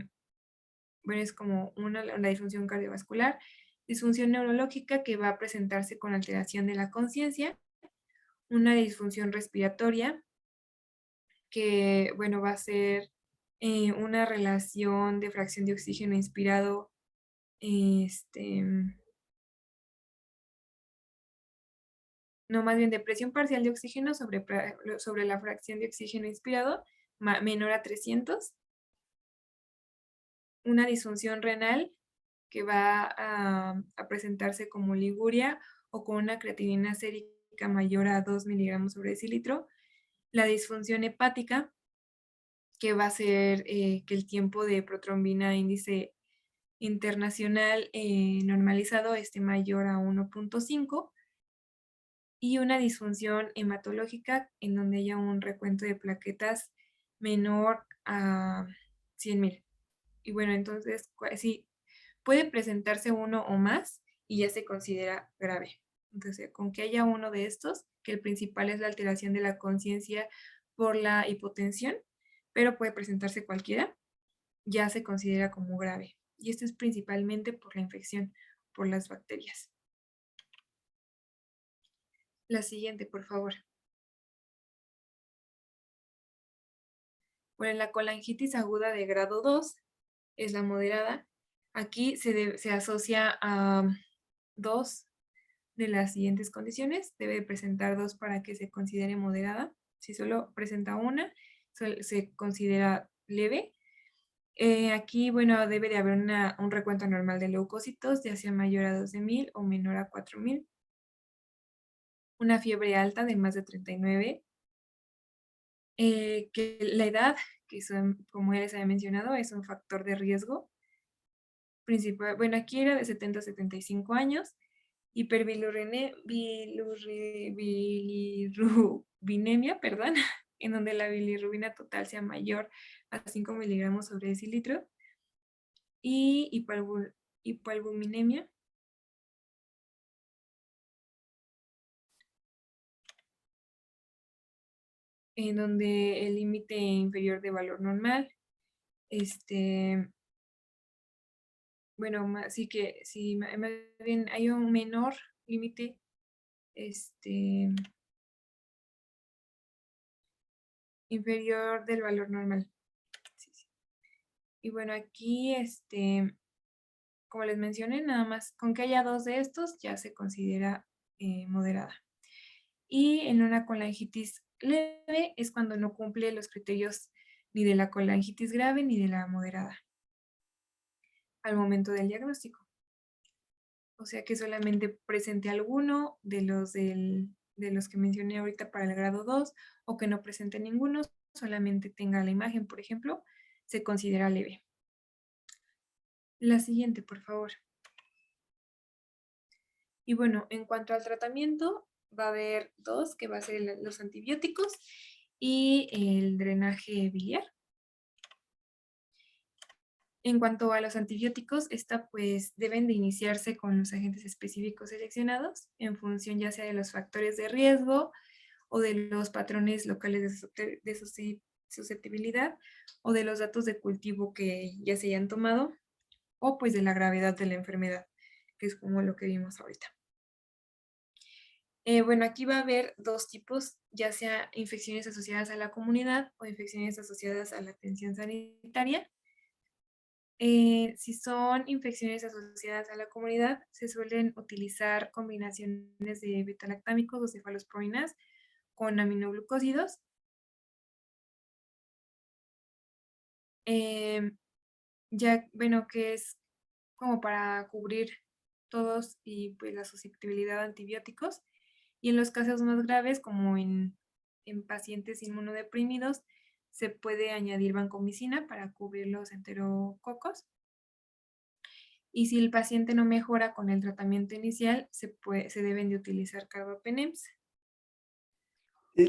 bueno, es como una disfunción cardiovascular, disfunción neurológica que va a presentarse con alteración de la conciencia, una disfunción respiratoria que, bueno, va a ser una relación de fracción de oxígeno inspirado, no, más bien de presión parcial de oxígeno sobre la fracción de oxígeno inspirado menor a 300, una disfunción renal que va a presentarse como liguria o con una creatinina sérica mayor a 2 miligramos sobre decilitro, la disfunción hepática, que va a ser que el tiempo de protrombina índice internacional normalizado esté mayor a 1.5, y una disfunción hematológica en donde haya un recuento de plaquetas menor a 100,000. Y bueno, entonces sí, puede presentarse uno o más y ya se considera grave. Entonces, con que haya uno de estos, que el principal es la alteración de la conciencia por la hipotensión, pero puede presentarse cualquiera, ya se considera como grave. Y esto es principalmente por la infección, por las bacterias. La siguiente, por favor. Bueno, la colangitis aguda de grado 2 es la moderada, Aquí se asocia a 2 de las siguientes condiciones. Debe presentar 2 para que se considere moderada. Si solo presenta una, se considera leve. Aquí, bueno, debe de haber un recuento normal de leucocitos, ya sea mayor a 12,000 o menor a 4,000. Una fiebre alta de más de 39. Que la edad, que como ya les había mencionado, es un factor de riesgo principal. Bueno, aquí era de 70 a 75 años. Bilirrubinemia, perdón, en donde la bilirrubina total sea mayor a 5 miligramos sobre decilitro. Y hipoalbuminemia, en donde el límite inferior de valor normal, bueno, sí que, sí, más bien hay un menor límite, inferior del valor normal. Sí, sí. Y bueno, aquí, como les mencioné, nada más con que haya 2 de estos ya se considera moderada. Y en una colangitis leve es cuando no cumple los criterios ni de la colangitis grave ni de la moderada al momento del diagnóstico. O sea que solamente presente alguno de los que mencioné ahorita para el grado 2 o que no presente ninguno, solamente tenga la imagen, por ejemplo, se considera leve. La siguiente, por favor. Y bueno, en cuanto al tratamiento, va a haber 2, que va a ser los antibióticos y el drenaje biliar. En cuanto a los antibióticos, pues deben de iniciarse con los agentes específicos seleccionados en función ya sea de los factores de riesgo o de los patrones locales de susceptibilidad o de los datos de cultivo que ya se hayan tomado o pues de la gravedad de la enfermedad, que es como lo que vimos ahorita. Bueno, aquí va a haber 2 tipos, ya sea infecciones asociadas a la comunidad o infecciones asociadas a la atención sanitaria. Si son infecciones asociadas a la comunidad, se suelen utilizar combinaciones de betalactámicos o cefalosporinas con aminoglucósidos. Ya, bueno, que es como para cubrir todos y pues la susceptibilidad a antibióticos. Y en los casos más graves, como en pacientes inmunodeprimidos, se puede añadir vancomicina para cubrir los enterococos. Y si el paciente no mejora con el tratamiento inicial, se deben de utilizar carbapenems.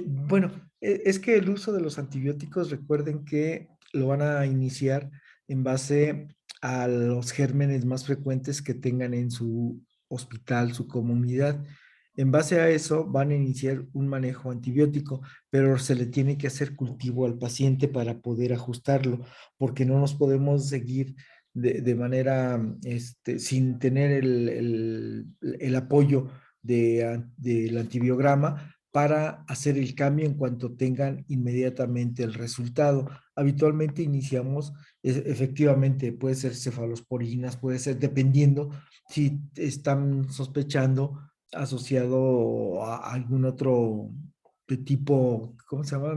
Bueno, es que el uso de los antibióticos, recuerden que lo van a iniciar en base a los gérmenes más frecuentes que tengan en su hospital, su comunidad. En base a eso van a iniciar un manejo antibiótico, pero se le tiene que hacer cultivo al paciente para poder ajustarlo, porque no nos podemos seguir de manera, sin tener el apoyo del antibiograma para hacer el cambio en cuanto tengan inmediatamente el resultado. Habitualmente iniciamos, efectivamente, puede ser cefalosporinas, puede ser dependiendo si están sospechando asociado a algún otro de tipo, ¿cómo se llama?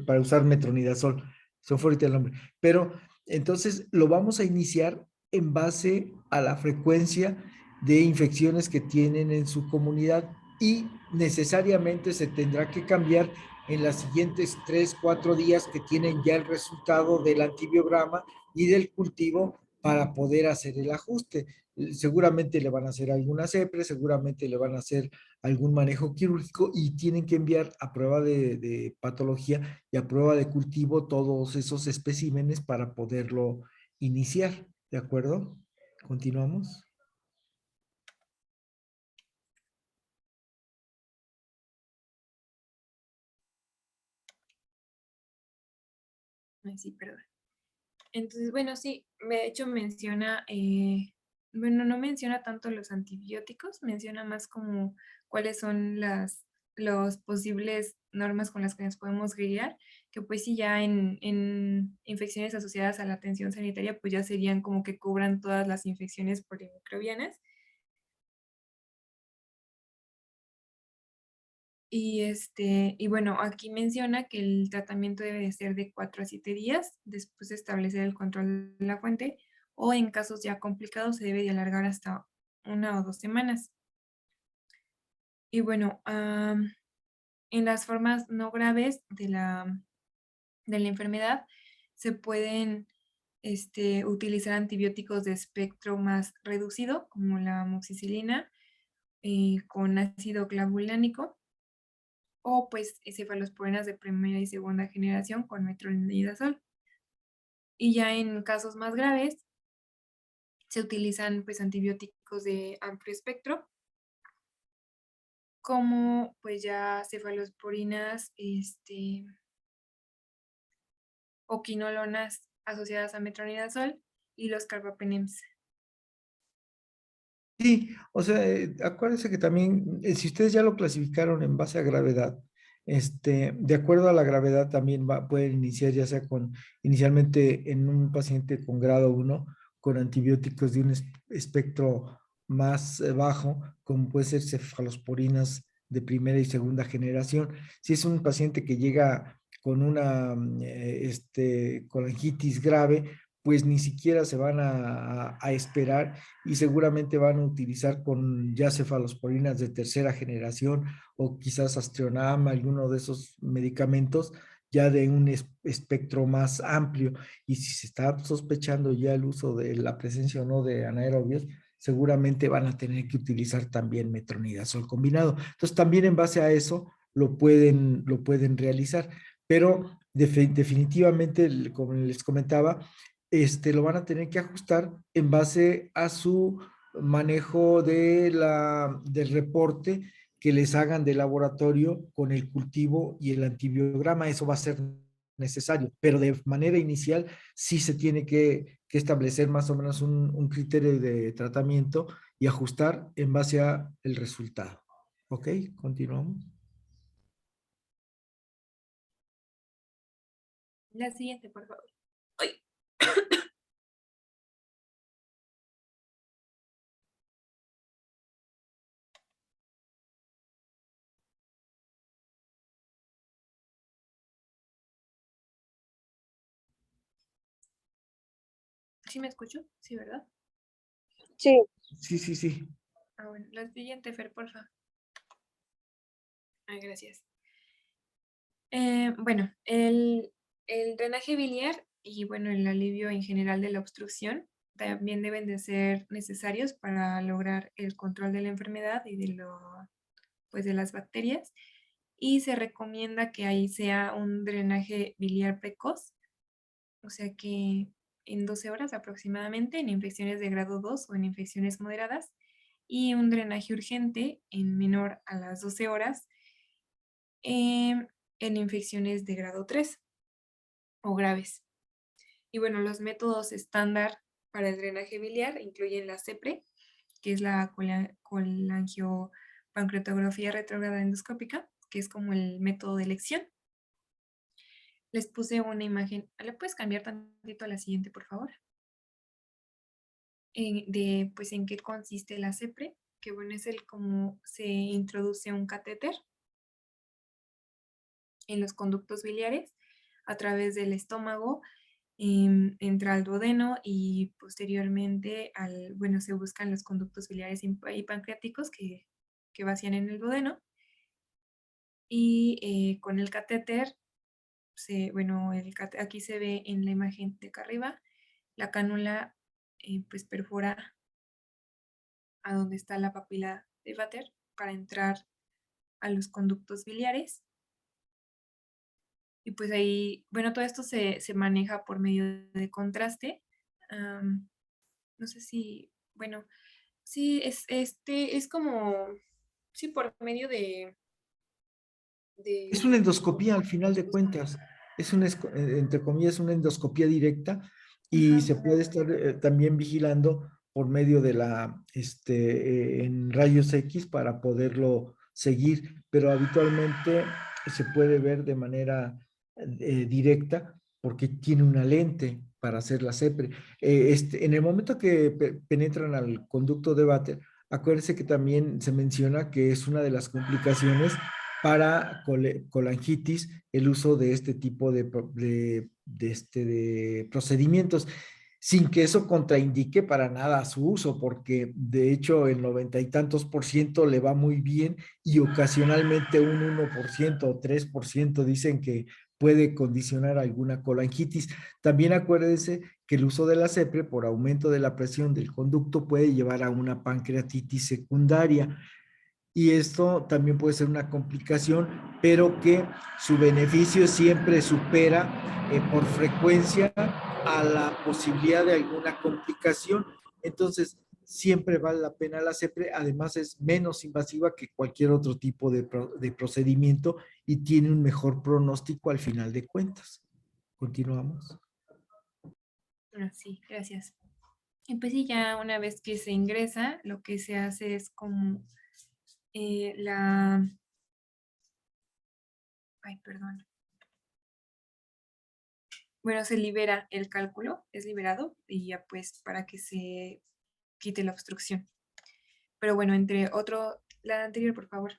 Para usar metronidazol, se me fue ahorita el nombre. Pero entonces lo vamos a iniciar en base a la frecuencia de infecciones que tienen en su comunidad y necesariamente se tendrá que cambiar en las siguientes 3, 4 días que tienen ya el resultado del antibiograma y del cultivo para poder hacer el ajuste. Seguramente le van a hacer alguna CEPRE, seguramente le van a hacer algún manejo quirúrgico y tienen que enviar a prueba de patología y a prueba de cultivo todos esos especímenes para poderlo iniciar. ¿De acuerdo? Continuamos. Ay, sí, perdón. Entonces, bueno, sí, de hecho menciona, bueno, no menciona tanto los antibióticos, menciona más como cuáles son los posibles normas con las que nos podemos guiar, que pues sí, ya en infecciones asociadas a la atención sanitaria, pues ya serían como que cubran todas las infecciones polimicrobianas. Y bueno, aquí menciona que el tratamiento debe de ser de 4 a 7 días después de establecer el control de la fuente, o en casos ya complicados se debe de alargar hasta 1 o 2 semanas. Y bueno, en las formas no graves de la enfermedad se pueden utilizar antibióticos de espectro más reducido, como la amoxicilina, con ácido clavulánico, o pues cefalosporinas de primera y segunda generación con metronidazol. Y ya en casos más graves se utilizan pues antibióticos de amplio espectro, como pues ya cefalosporinas, o quinolonas asociadas a metronidazol y los carbapenems. Sí, o sea, acuérdense que también, si ustedes ya lo clasificaron en base a gravedad, de acuerdo a la gravedad también pueden iniciar ya sea inicialmente en un paciente con grado 1, con antibióticos de un espectro más bajo, como puede ser cefalosporinas de primera y segunda generación. Si es un paciente que llega con una colangitis grave, pues ni siquiera se van a esperar y seguramente van a utilizar con ya cefalosporinas de tercera generación o quizás Astrionam, alguno de esos medicamentos ya de un espectro más amplio. Y si se está sospechando ya el uso de la presencia o no de anaerobios, seguramente van a tener que utilizar también metronidazol combinado. Entonces también en base a eso lo pueden realizar, pero definitivamente, como les comentaba, lo van a tener que ajustar en base a su manejo del reporte que les hagan de laboratorio con el cultivo y el antibiograma. Eso va a ser necesario, pero de manera inicial sí se tiene que establecer más o menos un criterio de tratamiento y ajustar en base a el resultado. ¿Ok? Continuamos. La siguiente, por favor. Ay. ¿Sí me escucho? Sí, ¿verdad? Sí, Sí, sí, sí. Ah, bueno, la siguiente, Fer, porfa. Ah, gracias. Bueno, el drenaje biliar y bueno, el alivio en general de la obstrucción también deben de ser necesarios para lograr el control de la enfermedad y pues de las bacterias. Y se recomienda que ahí sea un drenaje biliar precoz, o sea que en 12 horas aproximadamente en infecciones de grado 2 o en infecciones moderadas, y un drenaje urgente en menor a las 12 horas en infecciones de grado 3 o graves. Y bueno, los métodos estándar para el drenaje biliar incluyen la CEPRE, que es la colangiopancreatografía retrógrada endoscópica, que es como el método de elección. Les puse una imagen. ¿Le puedes cambiar tantito a la siguiente, por favor? Pues en qué consiste la CEPRE, que bueno, es el cómo se introduce un catéter en los conductos biliares a través del estómago, entra al duodeno y posteriormente bueno, se buscan los conductos biliares y pancreáticos que vacían en el duodeno. Y con el catéter, bueno, aquí se ve en la imagen de acá arriba, la cánula pues perfora a donde está la papila de Vater para entrar a los conductos biliares. Y pues ahí, bueno, todo esto se maneja por medio de contraste. No sé si, bueno, sí, es como, sí, por medio Es una de endoscopía al final de cuentas. Es una, entre comillas, una endoscopía directa y ajá, se puede estar también vigilando por medio de en rayos X para poderlo seguir, pero habitualmente se puede ver de manera directa porque tiene una lente para hacer la CEPRE. En el momento que penetran al conducto de Vater, acuérdense que también se menciona que es una de las complicaciones para colangitis el uso de este tipo de procedimientos, sin que eso contraindique para nada su uso, porque de hecho el 90 y tantos% le va muy bien y ocasionalmente un 1% o 3% dicen que puede condicionar alguna colangitis. También acuérdense que el uso de la CEPRE por aumento de la presión del conducto puede llevar a una pancreatitis secundaria y esto también puede ser una complicación, pero que su beneficio siempre supera por frecuencia a la posibilidad de alguna complicación. Entonces, siempre vale la pena la CEPRE, además es menos invasiva que cualquier otro tipo de procedimiento y tiene un mejor pronóstico al final de cuentas. Continuamos. Sí, gracias. Y pues sí, ya una vez que se ingresa, lo que se hace es como ay, perdón. Bueno, se libera el cálculo, es liberado y ya pues para que se quite la obstrucción. Pero bueno, la anterior, por favor.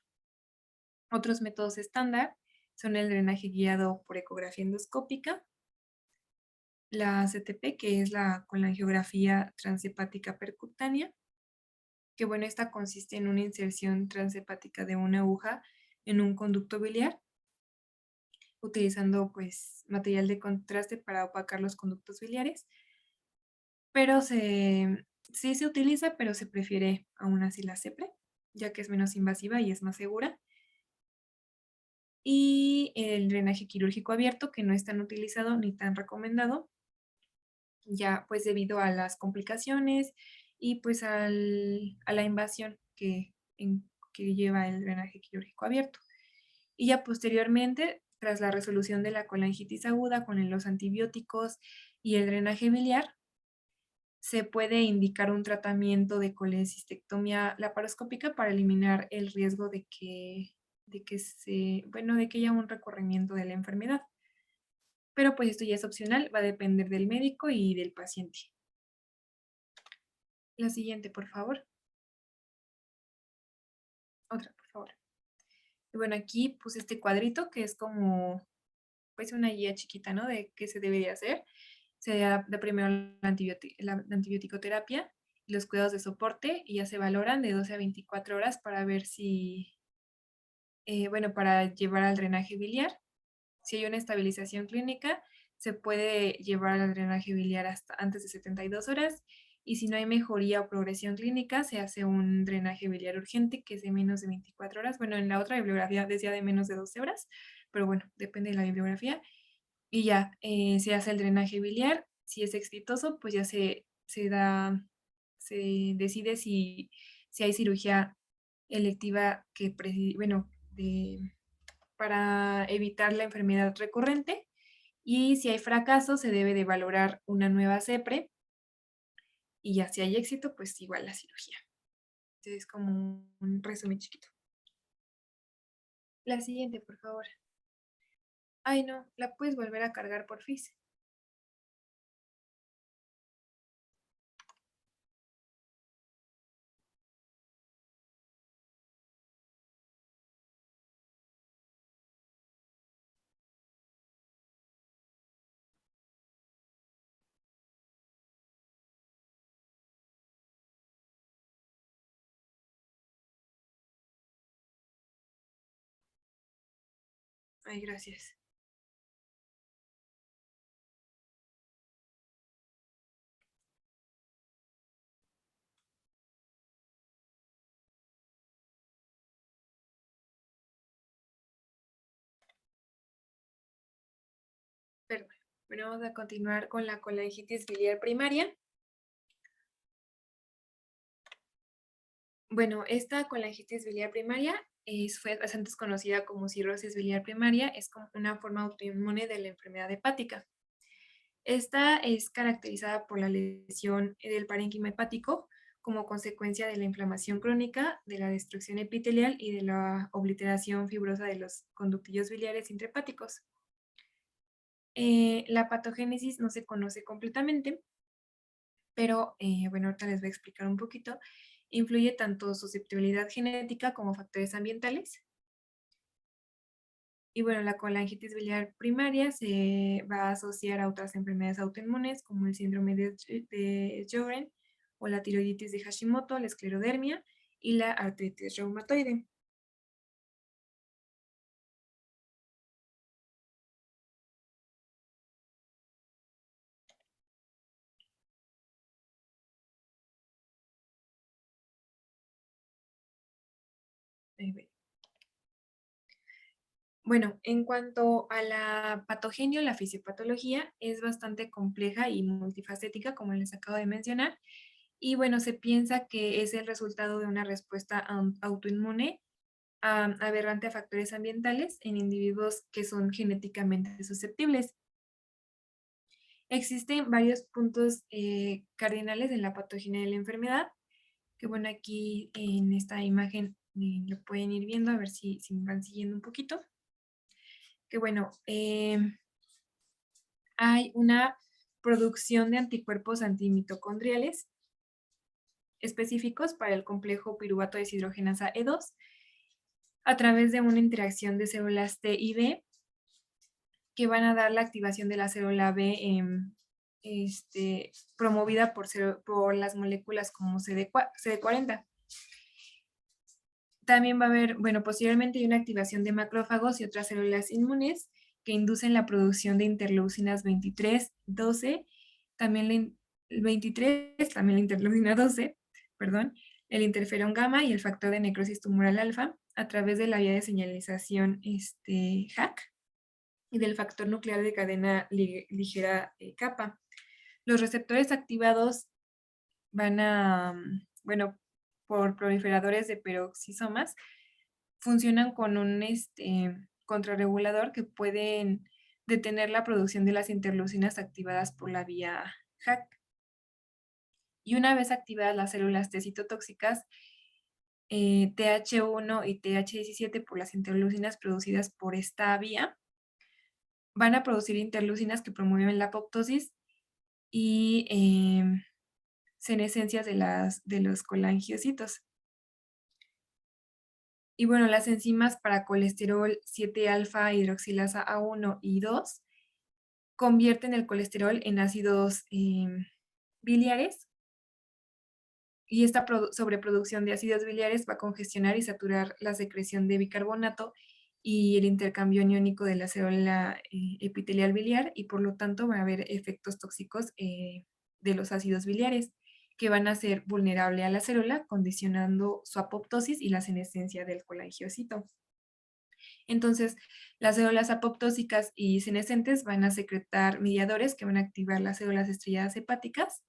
Otros métodos estándar son el drenaje guiado por ecografía endoscópica, la CTP, que es la colangiografía transhepática percutánea, que bueno, esta consiste en una inserción transhepática de una aguja en un conducto biliar, utilizando pues material de contraste para opacar los conductos biliares, pero sí se utiliza, pero se prefiere aún así la CEPRE, ya que es menos invasiva y es más segura. Y el drenaje quirúrgico abierto, que no es tan utilizado ni tan recomendado, ya pues debido a las complicaciones y pues a la invasión que lleva el drenaje quirúrgico abierto. Y ya posteriormente, tras la resolución de la colangitis aguda con los antibióticos y el drenaje biliar, se puede indicar un tratamiento de colecistectomía laparoscópica para eliminar el riesgo de que haya un recorrimiento de la enfermedad. Pero pues esto ya es opcional, va a depender del médico y del paciente. La siguiente, por favor. Otra, por favor. Y bueno, aquí puse este cuadrito que es como pues una guía chiquita, ¿no? De qué se debería hacer. Se da primero la antibiótico-terapia y los cuidados de soporte y ya se valoran de 12 a 24 horas para ver si, para llevar al drenaje biliar. Si hay una estabilización clínica, se puede llevar al drenaje biliar hasta antes de 72 horas y si no hay mejoría o progresión clínica, se hace un drenaje biliar urgente que es de menos de 24 horas. Bueno, en la otra bibliografía decía de menos de 12 horas, pero bueno, depende de la bibliografía. Y ya, se hace el drenaje biliar. Si es exitoso, pues ya se decide si hay cirugía electiva para evitar la enfermedad recurrente. Y si hay fracaso, se debe de valorar una nueva CEPRE. Y ya si hay éxito, pues igual la cirugía. Entonces es como un resumen chiquito. La siguiente, por favor. Ay, no, la puedes volver a cargar, porfis. Ay, gracias. Perdón. Bueno, vamos a continuar con la colangitis biliar primaria. Bueno, esta colangitis biliar primaria fue antes conocida como cirrosis biliar primaria, es como una forma autoinmune de la enfermedad hepática. Esta es caracterizada por la lesión del parénquima hepático como consecuencia de la inflamación crónica, de la destrucción epitelial y de la obliteración fibrosa de los conductillos biliares intrahepáticos. La patogénesis no se conoce completamente, pero bueno, ahorita les voy a explicar un poquito. Influye tanto susceptibilidad genética como factores ambientales. Y bueno, la colangitis biliar primaria se va a asociar a otras enfermedades autoinmunes como el síndrome de Sjögren o la tiroiditis de Hashimoto, la esclerodermia y la artritis reumatoide. Ahí ve. Bueno, en cuanto a la patogenia, la fisiopatología es bastante compleja y multifacética, como les acabo de mencionar. Y bueno, se piensa que es el resultado de una respuesta autoinmune aberrante a factores ambientales en individuos que son genéticamente susceptibles. Existen varios puntos cardinales en la patogenia de la enfermedad, que bueno, aquí en esta imagen lo pueden ir viendo, a ver si me van siguiendo un poquito. Que bueno, hay una producción de anticuerpos antimitocondriales específicos para el complejo piruvato deshidrogenasa E2 a través de una interacción de células T y B que van a dar la activación de la célula B promovida por las moléculas como CD40. También va a haber, bueno, posteriormente hay una activación de macrófagos y otras células inmunes que inducen la producción de interleucinas 23, 12, también el 23, también la interleucina 12, perdón, el interferón gamma y el factor de necrosis tumoral alfa a través de la vía de señalización HAC y del factor nuclear de cadena ligera kappa. Los receptores activados van a, bueno, por proliferadores de peroxisomas, funcionan con un contrarregulador que pueden detener la producción de las interleucinas activadas por la vía HAC. Y una vez activadas las células T citotóxicas, TH1 y TH17 por las interleucinas producidas por esta vía, van a producir interleucinas que promueven la apoptosis y senescencias de los colangiocitos. Y bueno, las enzimas para colesterol 7-alfa hidroxilasa A1 y 2 convierten el colesterol en ácidos biliares y esta sobreproducción de ácidos biliares va a congestionar y saturar la secreción de bicarbonato y el intercambio aniónico de la célula epitelial biliar y por lo tanto va a haber efectos tóxicos de los ácidos biliares que van a hacer vulnerable a la célula, condicionando su apoptosis y la senescencia del colangiocito. Entonces, las células apoptósicas y senescentes van a secretar mediadores que van a activar las células estrelladas hepáticas,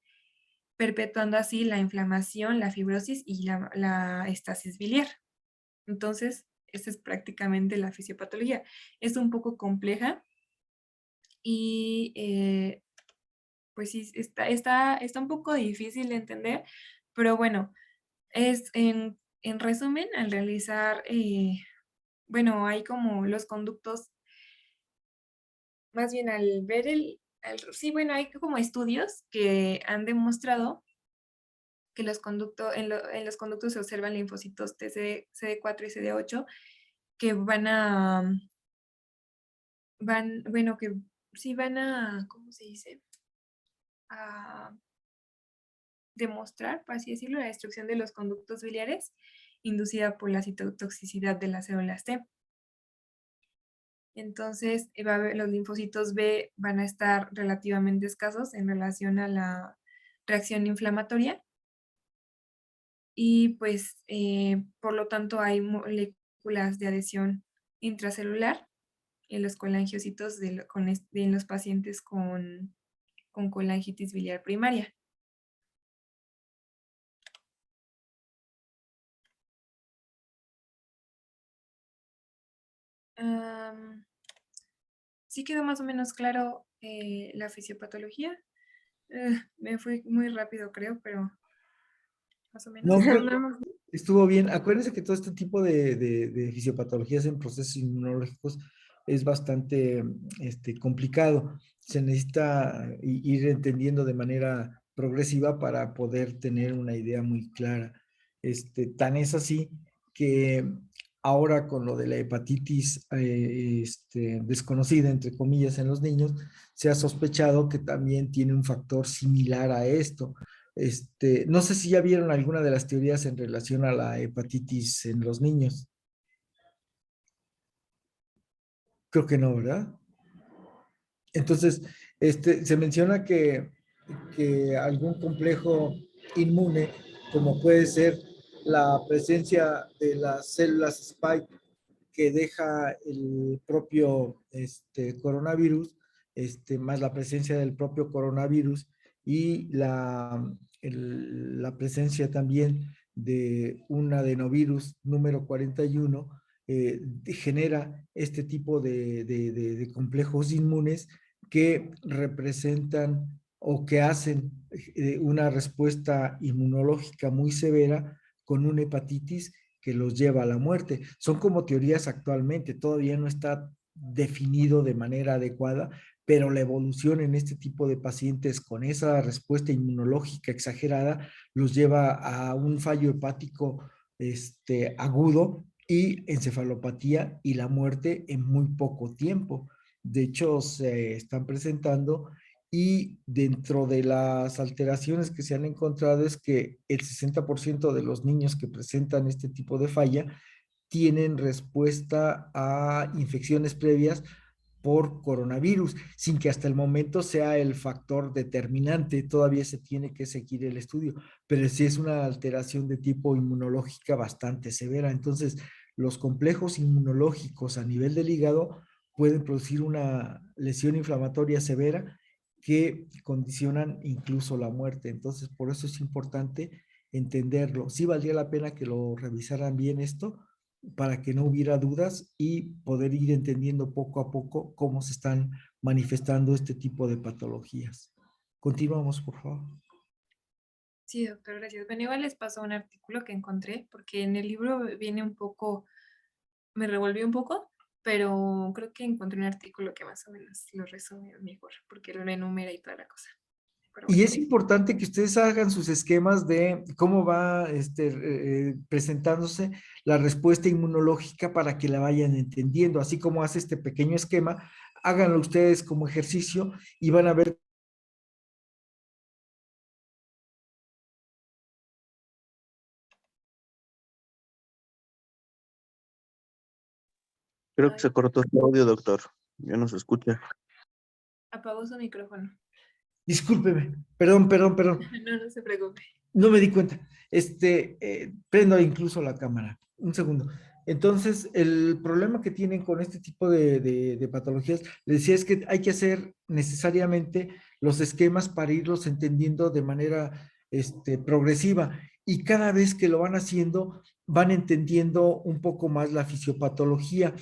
perpetuando así la inflamación, la fibrosis y la estasis biliar. Entonces, esta es prácticamente la fisiopatología. Es un poco compleja y pues sí, está un poco difícil de entender, pero bueno, es en resumen, al realizar, bueno, hay como los conductos, más bien al ver sí, bueno, hay como estudios que han demostrado que en los conductos se observan linfocitos CD4 y CD8 que bueno, que sí van a, ¿cómo se dice? A demostrar, por así decirlo, la destrucción de los conductos biliares inducida por la citotoxicidad de las células T. Entonces, los linfocitos B van a estar relativamente escasos en relación a la reacción inflamatoria y pues, por lo tanto, hay moléculas de adhesión intracelular en los colangiocitos en los pacientes con colangitis biliar primaria. Sí quedó más o menos claro la fisiopatología. Me fui muy rápido, creo, pero más o menos. No, estuvo bien. Acuérdense que todo este tipo de fisiopatologías en procesos inmunológicos es bastante complicado. Se necesita ir entendiendo de manera progresiva para poder tener una idea muy clara. Tan es así que ahora con lo de la hepatitis desconocida, entre comillas, en los niños, se ha sospechado que también tiene un factor similar a esto. No sé si ya vieron alguna de las teorías en relación a la hepatitis en los niños. Creo que no, ¿verdad? Entonces, se menciona que algún complejo inmune, como puede ser la presencia de las células spike que deja el propio coronavirus, más la presencia del propio coronavirus y la presencia también de un adenovirus número 41, genera este tipo de complejos inmunes que representan o que hacen una respuesta inmunológica muy severa con una hepatitis que los lleva a la muerte. Son como teorías actualmente, todavía no está definido de manera adecuada, pero la evolución en este tipo de pacientes con esa respuesta inmunológica exagerada los lleva a un fallo hepático agudo y encefalopatía y la muerte en muy poco tiempo. De hecho, se están presentando y dentro de las alteraciones que se han encontrado es que el 60% de los niños que presentan este tipo de falla tienen respuesta a infecciones previas por coronavirus, sin que hasta el momento sea el factor determinante. Todavía se tiene que seguir el estudio, pero sí es una alteración de tipo inmunológica bastante severa. Entonces, los complejos inmunológicos a nivel del hígado pueden producir una lesión inflamatoria severa que condicionan incluso la muerte. Entonces, por eso es importante entenderlo. Sí valdría la pena que lo revisaran bien esto para que no hubiera dudas y poder ir entendiendo poco a poco cómo se están manifestando este tipo de patologías. Continuamos, por favor. Sí, doctor, gracias. Bueno, igual les paso un artículo que encontré, porque en el libro viene un poco, me revolvió un poco, pero creo que encontré un artículo que más o menos lo resume mejor, porque lo enumera y toda la cosa. Pero Y bueno, es importante que ustedes hagan sus esquemas de cómo va presentándose la respuesta inmunológica para que la vayan entendiendo. Así como hace este pequeño esquema, háganlo ustedes como ejercicio y van a ver. Creo que ay, se cortó su audio, doctor. Ya no se escucha. apagó su micrófono. Discúlpeme, perdón. No, no se preocupe. No me di cuenta. Prendo incluso la cámara. Un segundo. Entonces, el problema que tienen con este tipo de patologías, les decía, es que hay que hacer necesariamente los esquemas para irlos entendiendo de manera progresiva. Y cada vez que lo van haciendo, van entendiendo un poco más la fisiopatología.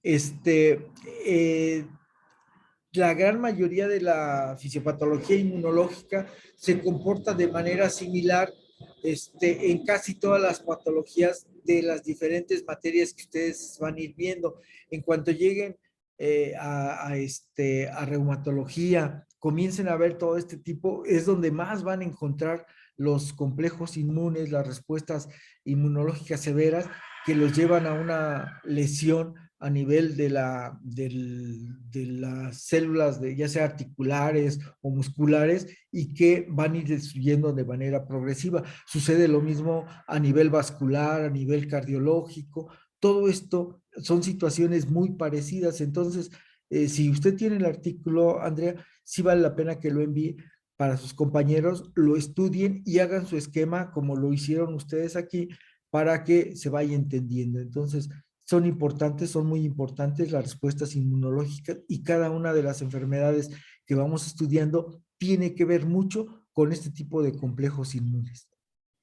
Este, eh, la gran mayoría de la fisiopatología inmunológica se comporta de manera similar en casi todas las patologías de las diferentes materias que ustedes van a ir viendo. En cuanto lleguen a reumatología, comiencen a ver todo este tipo, es donde más van a encontrar los complejos inmunes, las respuestas inmunológicas severas que los llevan a una lesión a nivel de las células, ya sea articulares o musculares, y que van a ir destruyendo de manera progresiva. Sucede lo mismo a nivel vascular, a nivel cardiológico. Todo esto son situaciones muy parecidas. Entonces, si usted tiene el artículo, Andrea, sí vale la pena que lo envíe para sus compañeros, lo estudien y hagan su esquema como lo hicieron ustedes aquí para que se vaya entendiendo. Entonces, son importantes, son muy importantes las respuestas inmunológicas y cada una de las enfermedades que vamos estudiando tiene que ver mucho con este tipo de complejos inmunes.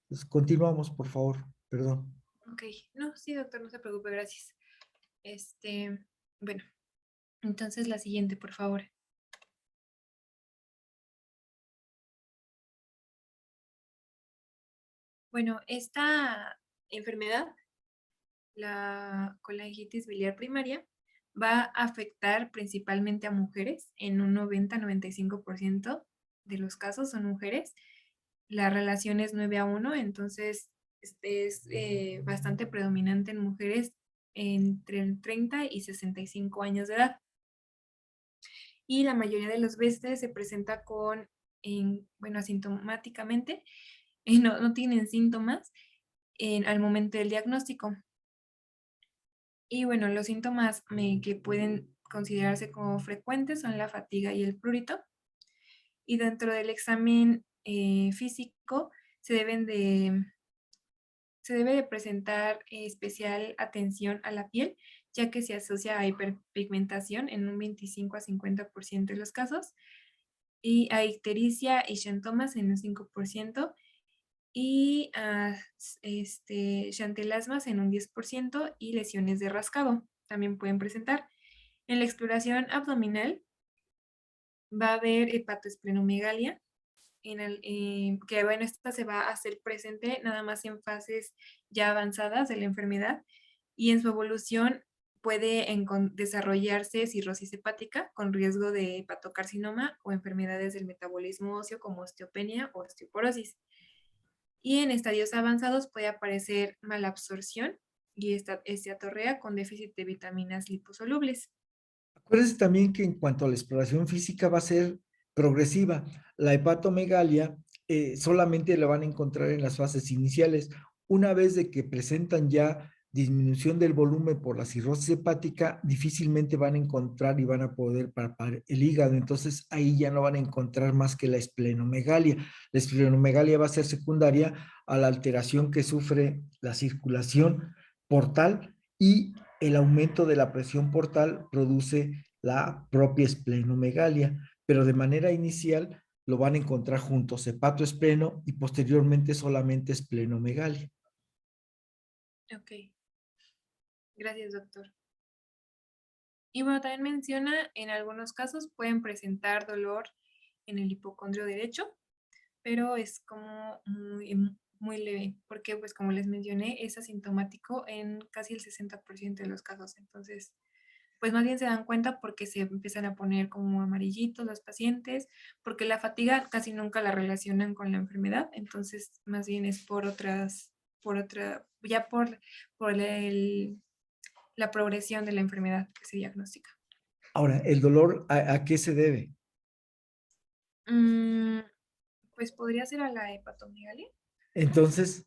Entonces, continuamos, por favor. Perdón. Ok, no, sí, doctor, no se preocupe, gracias. Bueno, entonces la siguiente, por favor. Bueno, esta enfermedad, la colangitis biliar primaria, va a afectar principalmente a mujeres, en un 90-95% de los casos son mujeres. La relación es 9-1, entonces es bastante predominante en mujeres entre el 30 y 65 años de edad. Y la mayoría de las veces se presenta bueno, asintomáticamente, no tienen síntomas al momento del diagnóstico. Y bueno, los síntomas que pueden considerarse como frecuentes son la fatiga y el prurito. Y dentro del examen físico se debe de presentar especial atención a la piel, ya que se asocia a hiperpigmentación en un 25-50% de los casos, y a ictericia y xantomas en un 5%, y a xantelasmas en un 10%, y lesiones de rascado también pueden presentar. En la exploración abdominal va a haber hepatoesplenomegalia, que bueno, esta se va a hacer presente nada más en fases ya avanzadas de la enfermedad, y en su evolución puede desarrollarse cirrosis hepática con riesgo de hepatocarcinoma o enfermedades del metabolismo óseo como osteopenia o osteoporosis. Y en estadios avanzados puede aparecer malabsorción y esteatorrea con déficit de vitaminas liposolubles. Acuérdense también que en cuanto a la exploración física va a ser progresiva. La hepatomegalia solamente la van a encontrar en las fases iniciales. Una vez de que presentan ya disminución del volumen por la cirrosis hepática, difícilmente van a encontrar y van a poder palpar el hígado. Entonces ahí ya no van a encontrar más que la esplenomegalia. La esplenomegalia va a ser secundaria a la alteración que sufre la circulación portal, y el aumento de la presión portal produce la propia esplenomegalia, pero de manera inicial lo van a encontrar juntos, hepatoespleno, y posteriormente solamente esplenomegalia. Ok, gracias, doctor. Y bueno, también menciona, en algunos casos pueden presentar dolor en el hipocondrio derecho, pero es como muy leve, porque pues como les mencioné, es asintomático en casi el 60% de los casos. Entonces, pues más bien se dan cuenta porque se empiezan a poner como amarillitos los pacientes, porque la fatiga casi nunca la relacionan con la enfermedad, entonces más bien es la progresión de la enfermedad que se diagnostica. Ahora, ¿el dolor a qué se debe? Pues podría ser a la hepatomegalia. Entonces,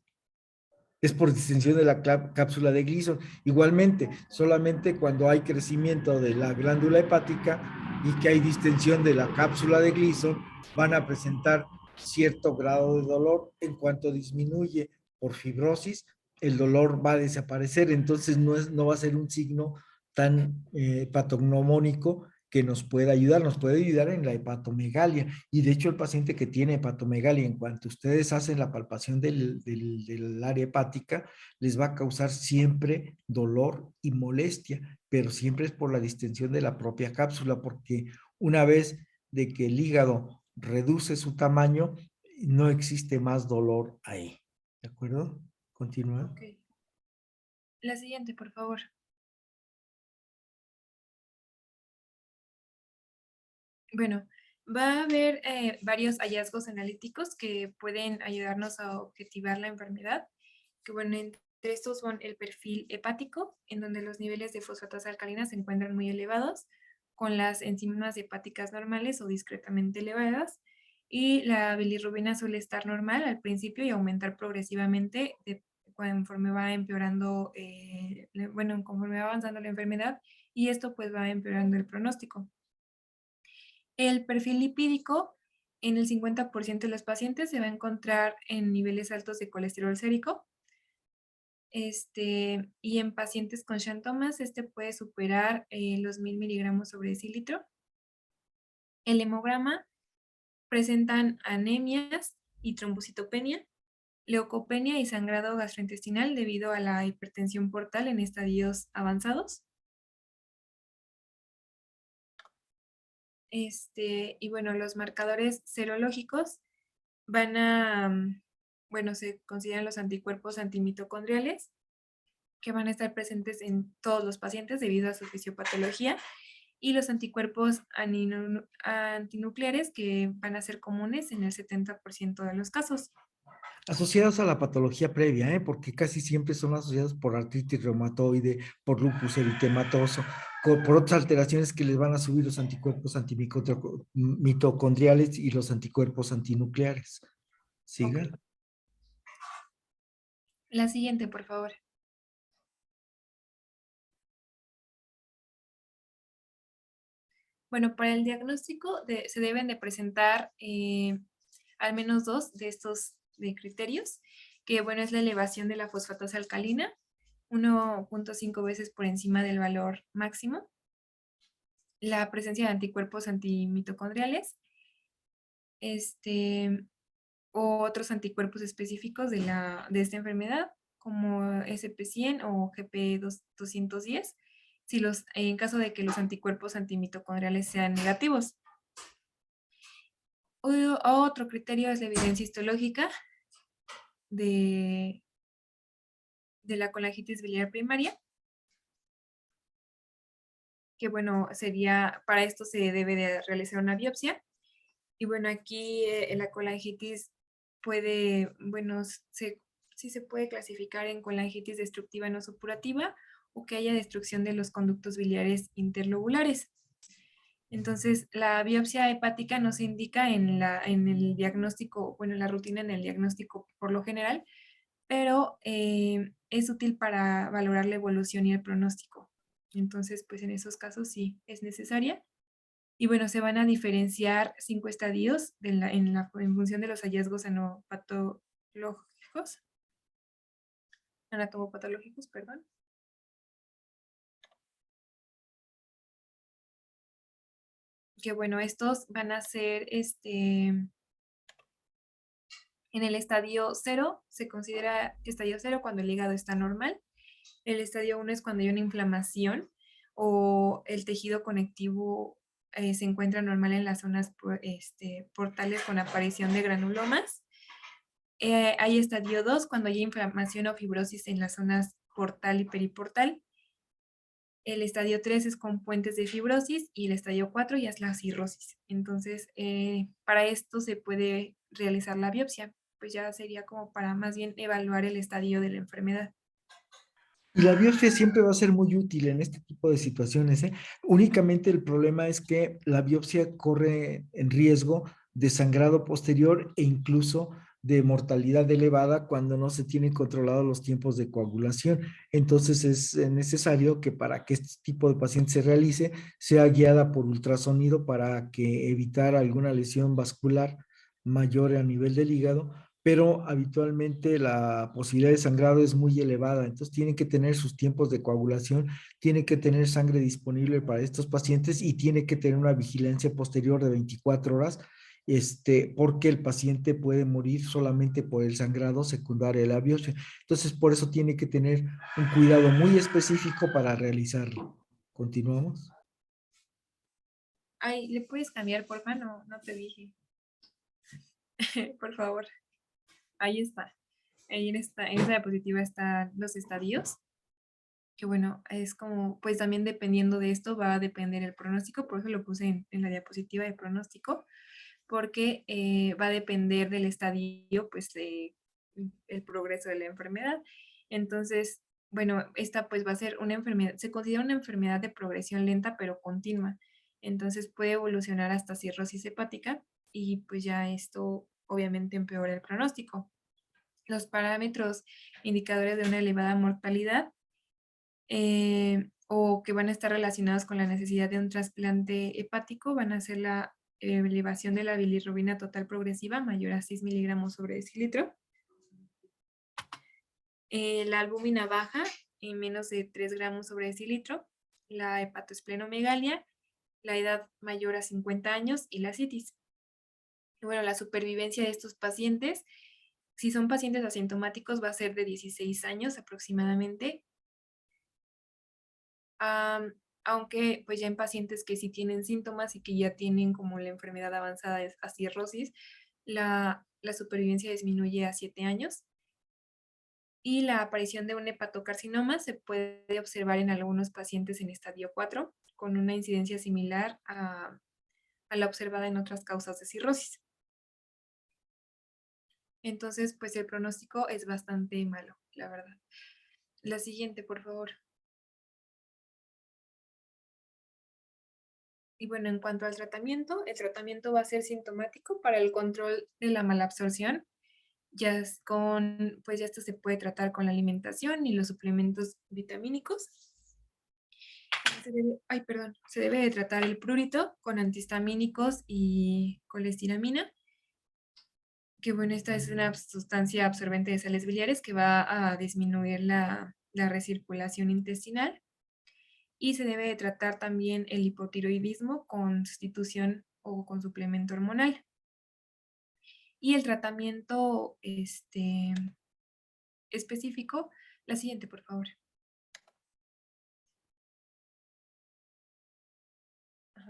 es por distensión de la cápsula de Gleason. Igualmente, solamente cuando hay crecimiento de la glándula hepática y que hay distensión de la cápsula de Gleason, van a presentar cierto grado de dolor. En cuanto disminuye por fibrosis, el dolor va a desaparecer. Entonces no va a ser un signo tan patognomónico que nos pueda ayudar. Nos puede ayudar en la hepatomegalia. Y de hecho el paciente que tiene hepatomegalia, en cuanto ustedes hacen la palpación del área hepática, les va a causar siempre dolor y molestia, pero siempre es por la distensión de la propia cápsula, porque una vez de que el hígado reduce su tamaño, no existe más dolor ahí. ¿De acuerdo? Continúa. Ok. La siguiente, por favor. Bueno, va a haber varios hallazgos analíticos que pueden ayudarnos a objetivar la enfermedad, que bueno, entre estos son el perfil hepático, en donde los niveles de fosfatas alcalinas se encuentran muy elevados, con las enzimas hepáticas normales o discretamente elevadas, y la bilirrubina suele estar normal al principio y aumentar progresivamente conforme va empeorando, conforme va avanzando la enfermedad, y esto pues va empeorando el pronóstico. El perfil lipídico en el 50% de los pacientes se va a encontrar en niveles altos de colesterol sérico. Y en pacientes con xantomas, puede superar los 1000 miligramos sobre decilitro. El hemograma presentan anemias y trombocitopenia, leucopenia y sangrado gastrointestinal debido a la hipertensión portal en estadios avanzados. Y bueno, los marcadores serológicos se consideran los anticuerpos antimitocondriales, que van a estar presentes en todos los pacientes debido a su fisiopatología, y los anticuerpos antinucleares que van a ser comunes en el 70% de los casos. Asociadas a la patología previa, porque casi siempre son asociadas por artritis reumatoide, por lupus eritematoso, por otras alteraciones que les van a subir los anticuerpos antimitocondriales y los anticuerpos antinucleares. ¿Siga? Ok. La siguiente, por favor. Bueno, para el diagnóstico se deben de presentar al menos 2 de estos criterios, que bueno, es la elevación de la fosfatasa alcalina, 1.5 veces por encima del valor máximo, la presencia de anticuerpos antimitocondriales, o otros anticuerpos específicos de esta enfermedad, como SP100 o GP210, en caso de que los anticuerpos antimitocondriales sean negativos. Otro criterio es la evidencia histológica de la colangitis biliar primaria, que bueno, para esto se debe de realizar una biopsia. Y bueno, aquí la colangitis sí se puede clasificar en colangitis destructiva no supurativa o que haya destrucción de los conductos biliares interlobulares. Entonces, la biopsia hepática no se indica en el diagnóstico, bueno, en la rutina en el diagnóstico por lo general, pero es útil para valorar la evolución y el pronóstico. Entonces, pues en esos casos sí es necesaria. Y bueno, se van a diferenciar 5 estadios en función de los hallazgos anatomopatológicos, perdón. Que bueno, estos van a ser en el estadio 0, se considera estadio 0 cuando el hígado está normal. El estadio 1 es cuando hay una inflamación o el tejido conectivo se encuentra normal en las zonas portales con aparición de granulomas. Hay estadio 2 cuando hay inflamación o fibrosis en las zonas portal y periportal. El estadio 3 es con puentes de fibrosis y el estadio 4 ya es la cirrosis. Entonces, para esto se puede realizar la biopsia, pues ya sería como para más bien evaluar el estadio de la enfermedad. Y la biopsia siempre va a ser muy útil en este tipo de situaciones, ¿eh? Únicamente el problema es que la biopsia corre en riesgo de sangrado posterior e incluso de mortalidad elevada cuando no se tienen controlados los tiempos de coagulación. Entonces es necesario que para que este tipo de paciente se realice, sea guiada por ultrasonido para que evitar alguna lesión vascular mayor a nivel del hígado, pero habitualmente la posibilidad de sangrado es muy elevada, entonces tienen que tener sus tiempos de coagulación, tiene que tener sangre disponible para estos pacientes y tiene que tener una vigilancia posterior de 24 horas, porque el paciente puede morir solamente por el sangrado secundario de la biopsia. Entonces, por eso tiene que tener un cuidado muy específico para realizarlo. ¿Continuamos? Ay, ¿le puedes cambiar, porfa? No te dije. Por favor. Ahí está. Ahí en esta diapositiva están los estadios. Que bueno, es como, pues también dependiendo de esto va a depender el pronóstico, por eso lo puse en la diapositiva de pronóstico, porque va a depender del estadio, pues el progreso de la enfermedad. Entonces, bueno, esta pues va a ser una enfermedad, se considera una enfermedad de progresión lenta pero continua. Entonces puede evolucionar hasta cirrosis hepática y pues ya esto obviamente empeora el pronóstico. Los parámetros indicadores de una elevada mortalidad o que van a estar relacionados con la necesidad de un trasplante hepático van a ser la elevación de la bilirrubina total progresiva mayor a 6 miligramos sobre decilitro, la albúmina baja en menos de 3 gramos sobre decilitro, la hepatoesplenomegalia, la edad mayor a 50 años y la ascitis. Y bueno, la supervivencia de estos pacientes, si son pacientes asintomáticos, va a ser de 16 años aproximadamente, aunque pues ya en pacientes que sí tienen síntomas y que ya tienen como la enfermedad avanzada a cirrosis, la supervivencia disminuye a 7 años. Y la aparición de un hepatocarcinoma se puede observar en algunos pacientes en estadio 4, con una incidencia similar a la observada en otras causas de cirrosis. Entonces, pues el pronóstico es bastante malo, la verdad. La siguiente, por favor. Y bueno, en cuanto al tratamiento, el tratamiento va a ser sintomático para el control de la malabsorción. Pues ya esto se puede tratar con la alimentación y los suplementos vitamínicos. Se debe de tratar el prurito con antihistamínicos y colestiramina, que bueno, esta es una sustancia absorbente de sales biliares que va a disminuir la recirculación intestinal. Y se debe de tratar también el hipotiroidismo con sustitución o con suplemento hormonal. Y el tratamiento específico, la siguiente, por favor.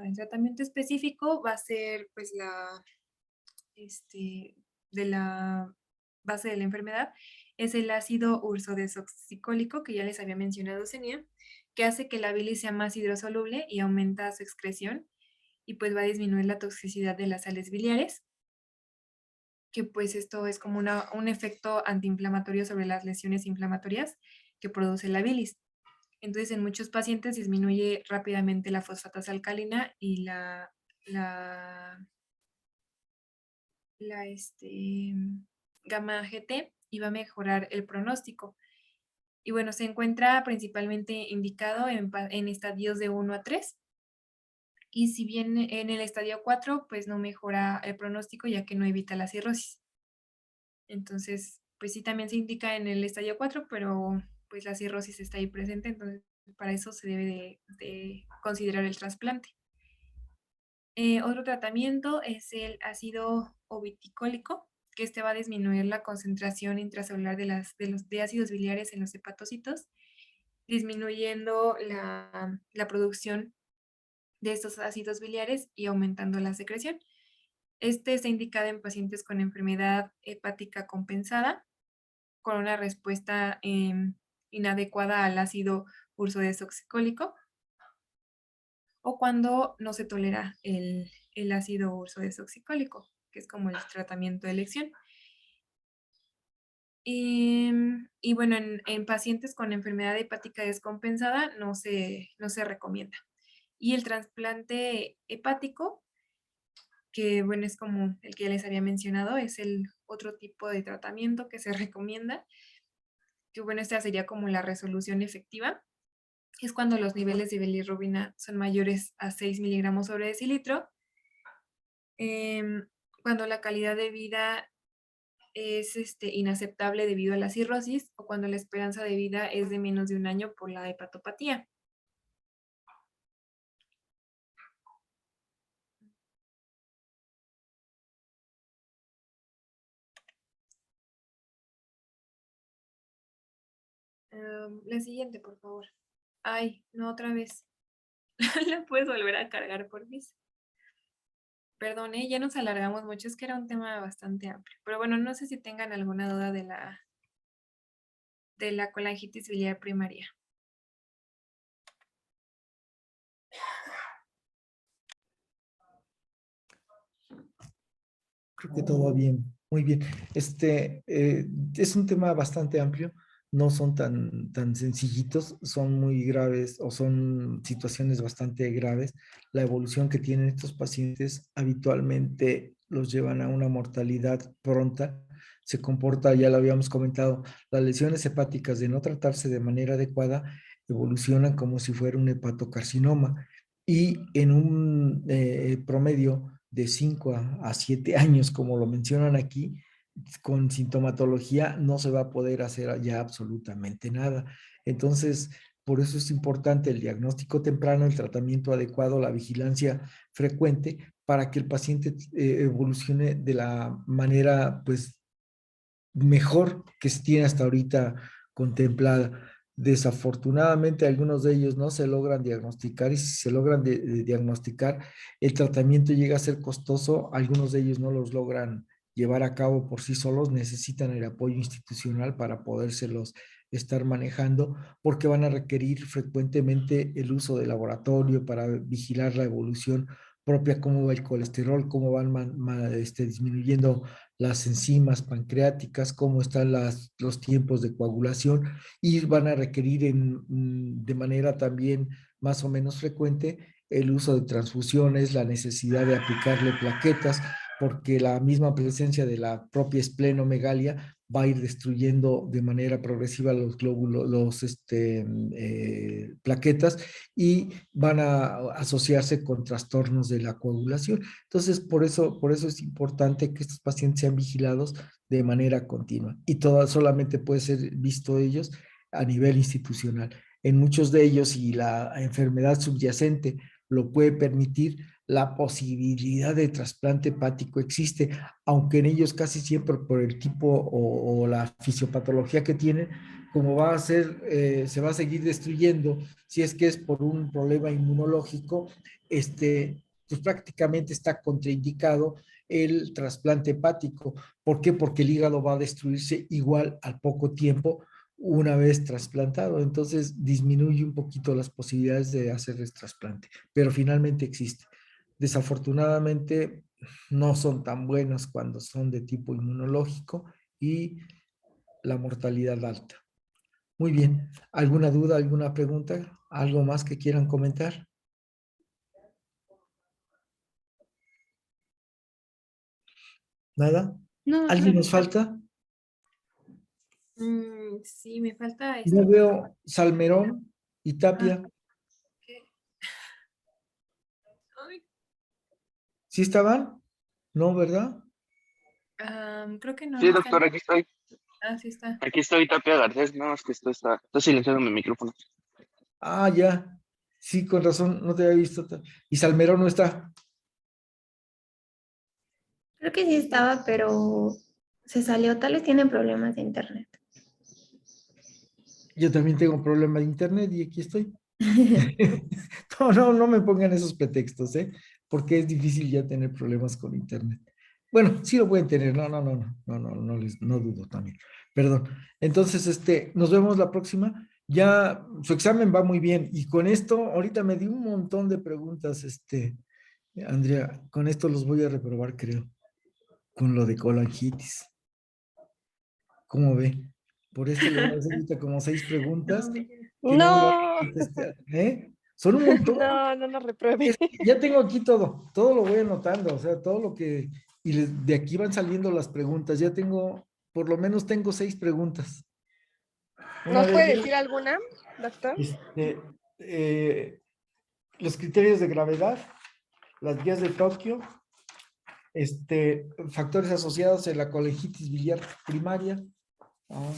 El tratamiento específico va a ser pues de la base de la enfermedad, es el ácido ursodesoxicólico, que ya les había mencionado, Zenia, que hace que la bilis sea más hidrosoluble y aumenta su excreción, y pues va a disminuir la toxicidad de las sales biliares, que pues esto es como un efecto antiinflamatorio sobre las lesiones inflamatorias que produce la bilis. Entonces, en muchos pacientes disminuye rápidamente la fosfatasa alcalina y gamma GT, y va a mejorar el pronóstico. Y bueno, se encuentra principalmente indicado en estadios de 1 a 3. Y si bien en el estadio 4, pues no mejora el pronóstico, ya que no evita la cirrosis. Entonces, pues sí, también se indica en el estadio 4, pero pues la cirrosis está ahí presente, entonces para eso se debe de considerar el trasplante. Otro tratamiento es el ácido oviticólico, que este va a disminuir la concentración intracelular de ácidos biliares en los hepatocitos, disminuyendo la producción de estos ácidos biliares y aumentando la secreción. Este está indicado en pacientes con enfermedad hepática compensada, con una respuesta inadecuada al ácido ursodesoxicólico, o cuando no se tolera el ácido ursodesoxicólico, que es como el tratamiento de elección. Y bueno, en pacientes con enfermedad hepática descompensada no se recomienda. Y el trasplante hepático, que bueno, es como el que ya les había mencionado, es el otro tipo de tratamiento que se recomienda, que bueno, esta sería como la resolución efectiva. Es cuando los niveles de bilirrubina son mayores a 6 miligramos sobre decilitro, cuando la calidad de vida es inaceptable debido a la cirrosis, o cuando la esperanza de vida es de menos de un año por la hepatopatía. La siguiente, por favor. Ay, no, otra vez. ¿La puedes volver a cargar, por favor? Perdón, ya nos alargamos mucho, es que era un tema bastante amplio. Pero bueno, no sé si tengan alguna duda de la colangitis biliar primaria. Creo que todo va bien, muy bien. Es un tema bastante amplio, no son tan sencillitos, son muy graves o son situaciones bastante graves. La evolución que tienen estos pacientes habitualmente los llevan a una mortalidad pronta. Se comporta, ya lo habíamos comentado, las lesiones hepáticas de no tratarse de manera adecuada evolucionan como si fuera un hepatocarcinoma y en un promedio de 5 a 7 años, como lo mencionan aquí, con sintomatología no se va a poder hacer ya absolutamente nada. Entonces, por eso es importante el diagnóstico temprano, el tratamiento adecuado, la vigilancia frecuente para que el paciente evolucione de la manera pues mejor que se tiene hasta ahorita contemplada. Desafortunadamente, algunos de ellos no se logran diagnosticar y si se logran diagnosticar, el tratamiento llega a ser costoso. Algunos de ellos no los logran llevar a cabo por sí solos, necesitan el apoyo institucional para podérselos estar manejando, porque van a requerir frecuentemente el uso de laboratorio para vigilar la evolución propia, cómo va el colesterol, cómo van disminuyendo las enzimas pancreáticas, cómo están los tiempos de coagulación, y van a requerir de manera también más o menos frecuente el uso de transfusiones, la necesidad de aplicarle plaquetas, porque la misma presencia de la propia esplenomegalia va a ir destruyendo de manera progresiva los glóbulos, plaquetas, y van a asociarse con trastornos de la coagulación. Entonces, por eso es importante que estos pacientes sean vigilados de manera continua, y solamente puede ser visto ellos a nivel institucional. En muchos de ellos, y la enfermedad subyacente lo puede permitir, la posibilidad de trasplante hepático existe, aunque en ellos casi siempre por el tipo o la fisiopatología que tienen, como va a ser, se va a seguir destruyendo, si es que es por un problema inmunológico, pues prácticamente está contraindicado el trasplante hepático. ¿Por qué? Porque el hígado va a destruirse igual al poco tiempo una vez trasplantado. Entonces disminuye un poquito las posibilidades de hacer el trasplante, pero finalmente existe. Desafortunadamente no son tan buenos cuando son de tipo inmunológico y la mortalidad alta. Muy bien. ¿Alguna duda, alguna pregunta? ¿Algo más que quieran comentar? ¿Nada? No, ¿Alguien claro. nos falta? Sí, me falta No esto. veo Salmerón y Tapia. ¿Qué? Ay, ¿Sí estaban? No, ¿verdad? creo que no, Sí, no está. doctor, aquí estoy. Ah, sí está. Aquí estoy, Tapia Garcés. No, es que está silenciado mi micrófono. Ah, ya. Sí, con razón, no te había visto. Y Salmerón no está. Creo que sí estaba, pero se salió. Tal vez tienen problemas de internet. Yo también tengo un problema de internet y aquí estoy. No me pongan esos pretextos, ¿eh? Porque es difícil ya tener problemas con internet. Bueno, sí lo pueden tener, no dudo también. Perdón. Entonces, nos vemos la próxima. Ya su examen va muy bien, y con esto, ahorita me di un montón de preguntas, Andrea, con esto los voy a reprobar, creo, con lo de colangitis. ¿Cómo ve? Por esto le voy a hacer ahorita como 6 preguntas que no me van a No, contestar, ¿eh? Son un montón. no nos repruebe. Es que ya tengo aquí todo lo voy anotando, o sea, todo lo que, y de aquí van saliendo las preguntas. Ya tengo, por lo menos tengo 6 preguntas. Una ¿Nos de puede ellas, decir alguna, doctor? eh, los criterios de gravedad, las guías de Tokio, factores asociados en la colegitis biliar primaria. Ah,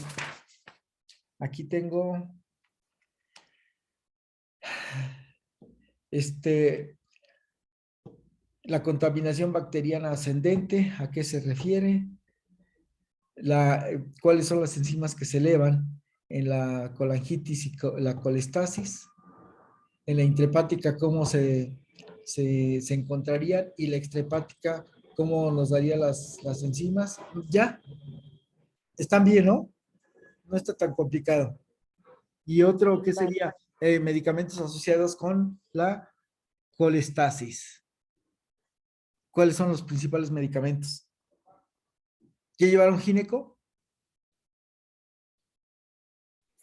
aquí tengo, la contaminación bacteriana ascendente, ¿a qué se refiere? ¿Cuáles son las enzimas que se elevan en la colangitis y la colestasis? En la intrahepática, ¿cómo se encontrarían? Y la extrahepática, ¿cómo nos daría las enzimas? Ya, están bien, ¿no? No está tan complicado. Y otro, ¿qué Vale. sería? Medicamentos asociados con la colestasis. ¿Cuáles son los principales medicamentos? ¿Ya llevaron gineco?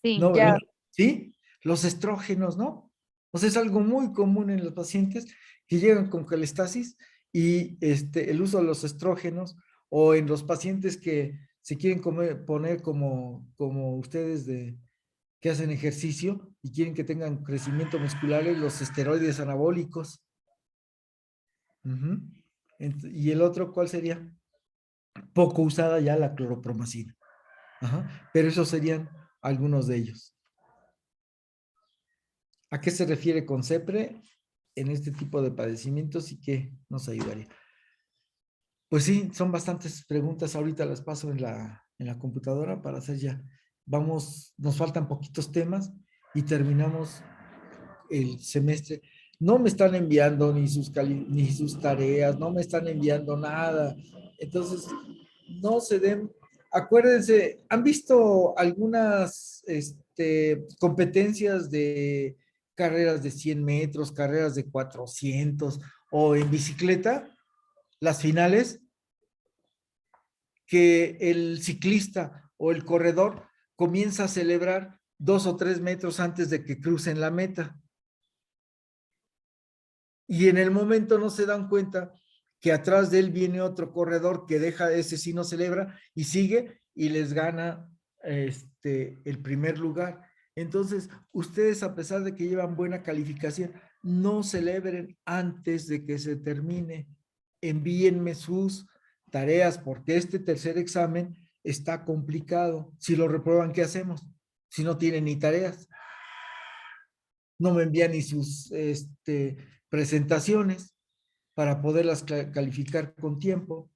Sí. No, Ya, ¿verdad? ¿Sí? Los estrógenos, ¿no? O sea, es algo muy común en los pacientes que llegan con colestasis, y el uso de los estrógenos, o en los pacientes que se quieren poner como ustedes que hacen ejercicio y quieren que tengan crecimiento muscular, los esteroides anabólicos. Ujú. ¿Y el otro cuál sería? Poco usada ya la cloropromacina. Ajá. Pero esos serían algunos de ellos. ¿A qué se refiere con CEPRE en este tipo de padecimientos y qué nos ayudaría? Pues sí, son bastantes preguntas. Ahorita las paso en la computadora para hacer ya. Nos faltan poquitos temas y terminamos el semestre. No me están enviando ni sus tareas, no me están enviando nada. Entonces, no se den, acuérdense, ¿han visto algunas competencias de carreras de 100 metros, carreras de 400 o en bicicleta, las finales, que el ciclista o el corredor comienza a celebrar 2 o 3 metros antes de que crucen la meta? Y en el momento no se dan cuenta que atrás de él viene otro corredor que deja, ese sí no celebra y sigue y les gana el primer lugar. Entonces, ustedes, a pesar de que llevan buena calificación, no celebren antes de que se termine. Envíenme sus tareas porque este tercer examen está complicado. Si lo reprueban, ¿qué hacemos? Si no tienen ni tareas. No me envían ni sus presentaciones para poderlas calificar con tiempo.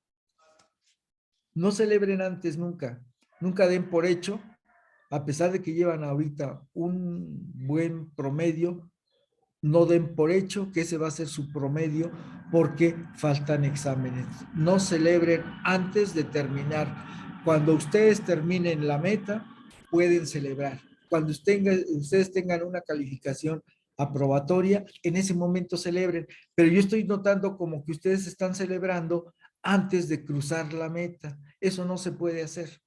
No celebren antes nunca. Nunca den por hecho, a pesar de que llevan ahorita un buen promedio, no den por hecho que ese va a ser su promedio porque faltan exámenes. No celebren antes de terminar. Cuando ustedes terminen la meta, pueden celebrar. Cuando ustedes tengan una calificación aprobatoria, en ese momento celebren. Pero yo estoy notando como que ustedes están celebrando antes de cruzar la meta. Eso no se puede hacer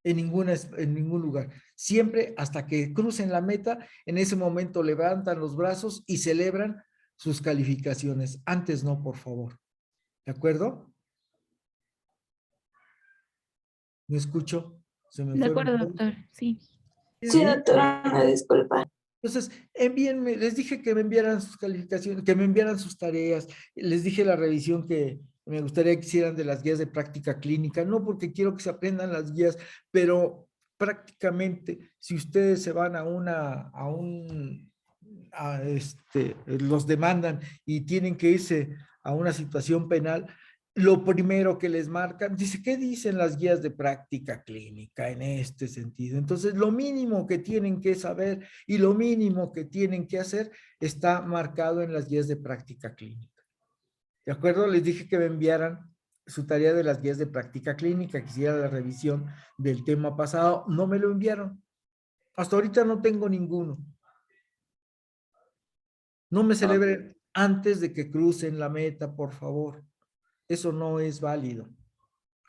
en ningún lugar. Siempre hasta que crucen la meta, en ese momento levantan los brazos y celebran sus calificaciones. Antes no, por favor. ¿De acuerdo? ¿Me escucho? Se me De fueron acuerdo, todos. doctor, sí. Sí, doctora, me disculpa. Entonces, envíenme, les dije que me enviaran sus calificaciones, que me enviaran sus tareas, les dije la revisión que me gustaría que hicieran de las guías de práctica clínica, no porque quiero que se aprendan las guías, pero prácticamente si ustedes se van los demandan y tienen que irse a una situación penal, lo primero que les marcan, dice, ¿qué dicen las guías de práctica clínica en este sentido? Entonces, lo mínimo que tienen que saber y lo mínimo que tienen que hacer está marcado en las guías de práctica clínica. ¿De acuerdo? Les dije que me enviaran su tarea de las guías de práctica clínica, que hiciera la revisión del tema pasado. No me lo enviaron. Hasta ahorita no tengo ninguno. No me celebren antes de que crucen la meta, por favor. Eso no es válido.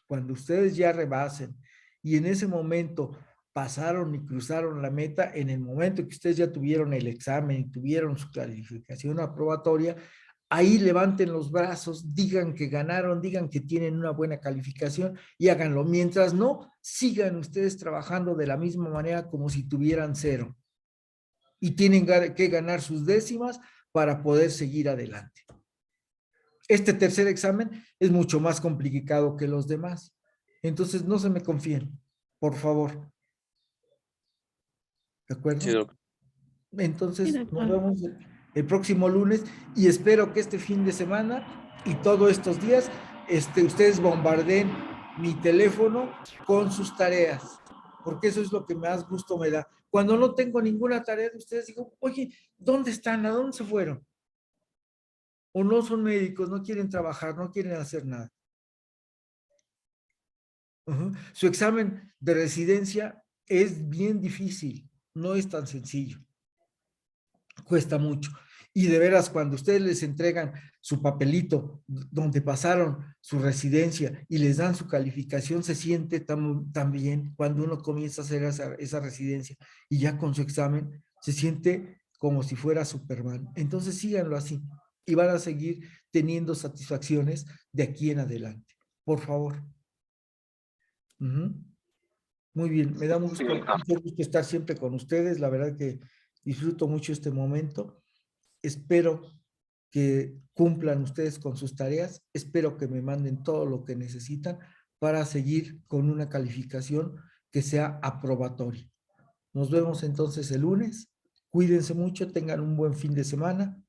Cuando ustedes ya rebasen y en ese momento pasaron y cruzaron la meta, en el momento que ustedes ya tuvieron el examen y tuvieron su calificación aprobatoria, ahí levanten los brazos, digan que ganaron, digan que tienen una buena calificación y háganlo. Mientras no, sigan ustedes trabajando de la misma manera como si tuvieran 0. Y tienen que ganar sus décimas para poder seguir adelante. Este tercer examen es mucho más complicado que los demás. Entonces, no se me confíen, por favor. ¿De acuerdo? Sí, doctor. Entonces, Sí, nos doctor. vemos el próximo lunes y espero que este fin de semana y todos estos días ustedes bombardeen mi teléfono con sus tareas, porque eso es lo que más gusto me da. Cuando no tengo ninguna tarea de ustedes, digo, oye, ¿dónde están? ¿A dónde se fueron? O no son médicos, no quieren trabajar, no quieren hacer nada. Su examen de residencia es bien difícil, no es tan sencillo. Cuesta mucho. Y de veras, cuando ustedes les entregan su papelito donde pasaron su residencia y les dan su calificación, se siente tan bien cuando uno comienza a hacer esa residencia y ya con su examen se siente como si fuera Superman. Entonces síganlo así y van a seguir teniendo satisfacciones de aquí en adelante. Por favor. Muy bien, me da mucho gusto estar siempre con ustedes. La verdad que disfruto mucho este momento. Espero que cumplan ustedes con sus tareas. Espero que me manden todo lo que necesitan para seguir con una calificación que sea aprobatoria. Nos vemos entonces el lunes. Cuídense mucho, tengan un buen fin de semana.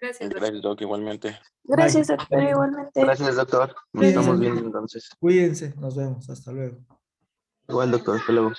Gracias, doctor. Gracias, doc, igualmente. Gracias, Bye. doctora, igualmente. Gracias, doctor. Nos Cuídense estamos mucho. viendo entonces. Cuídense, nos vemos. Hasta luego. Igual, doctor. Hasta luego.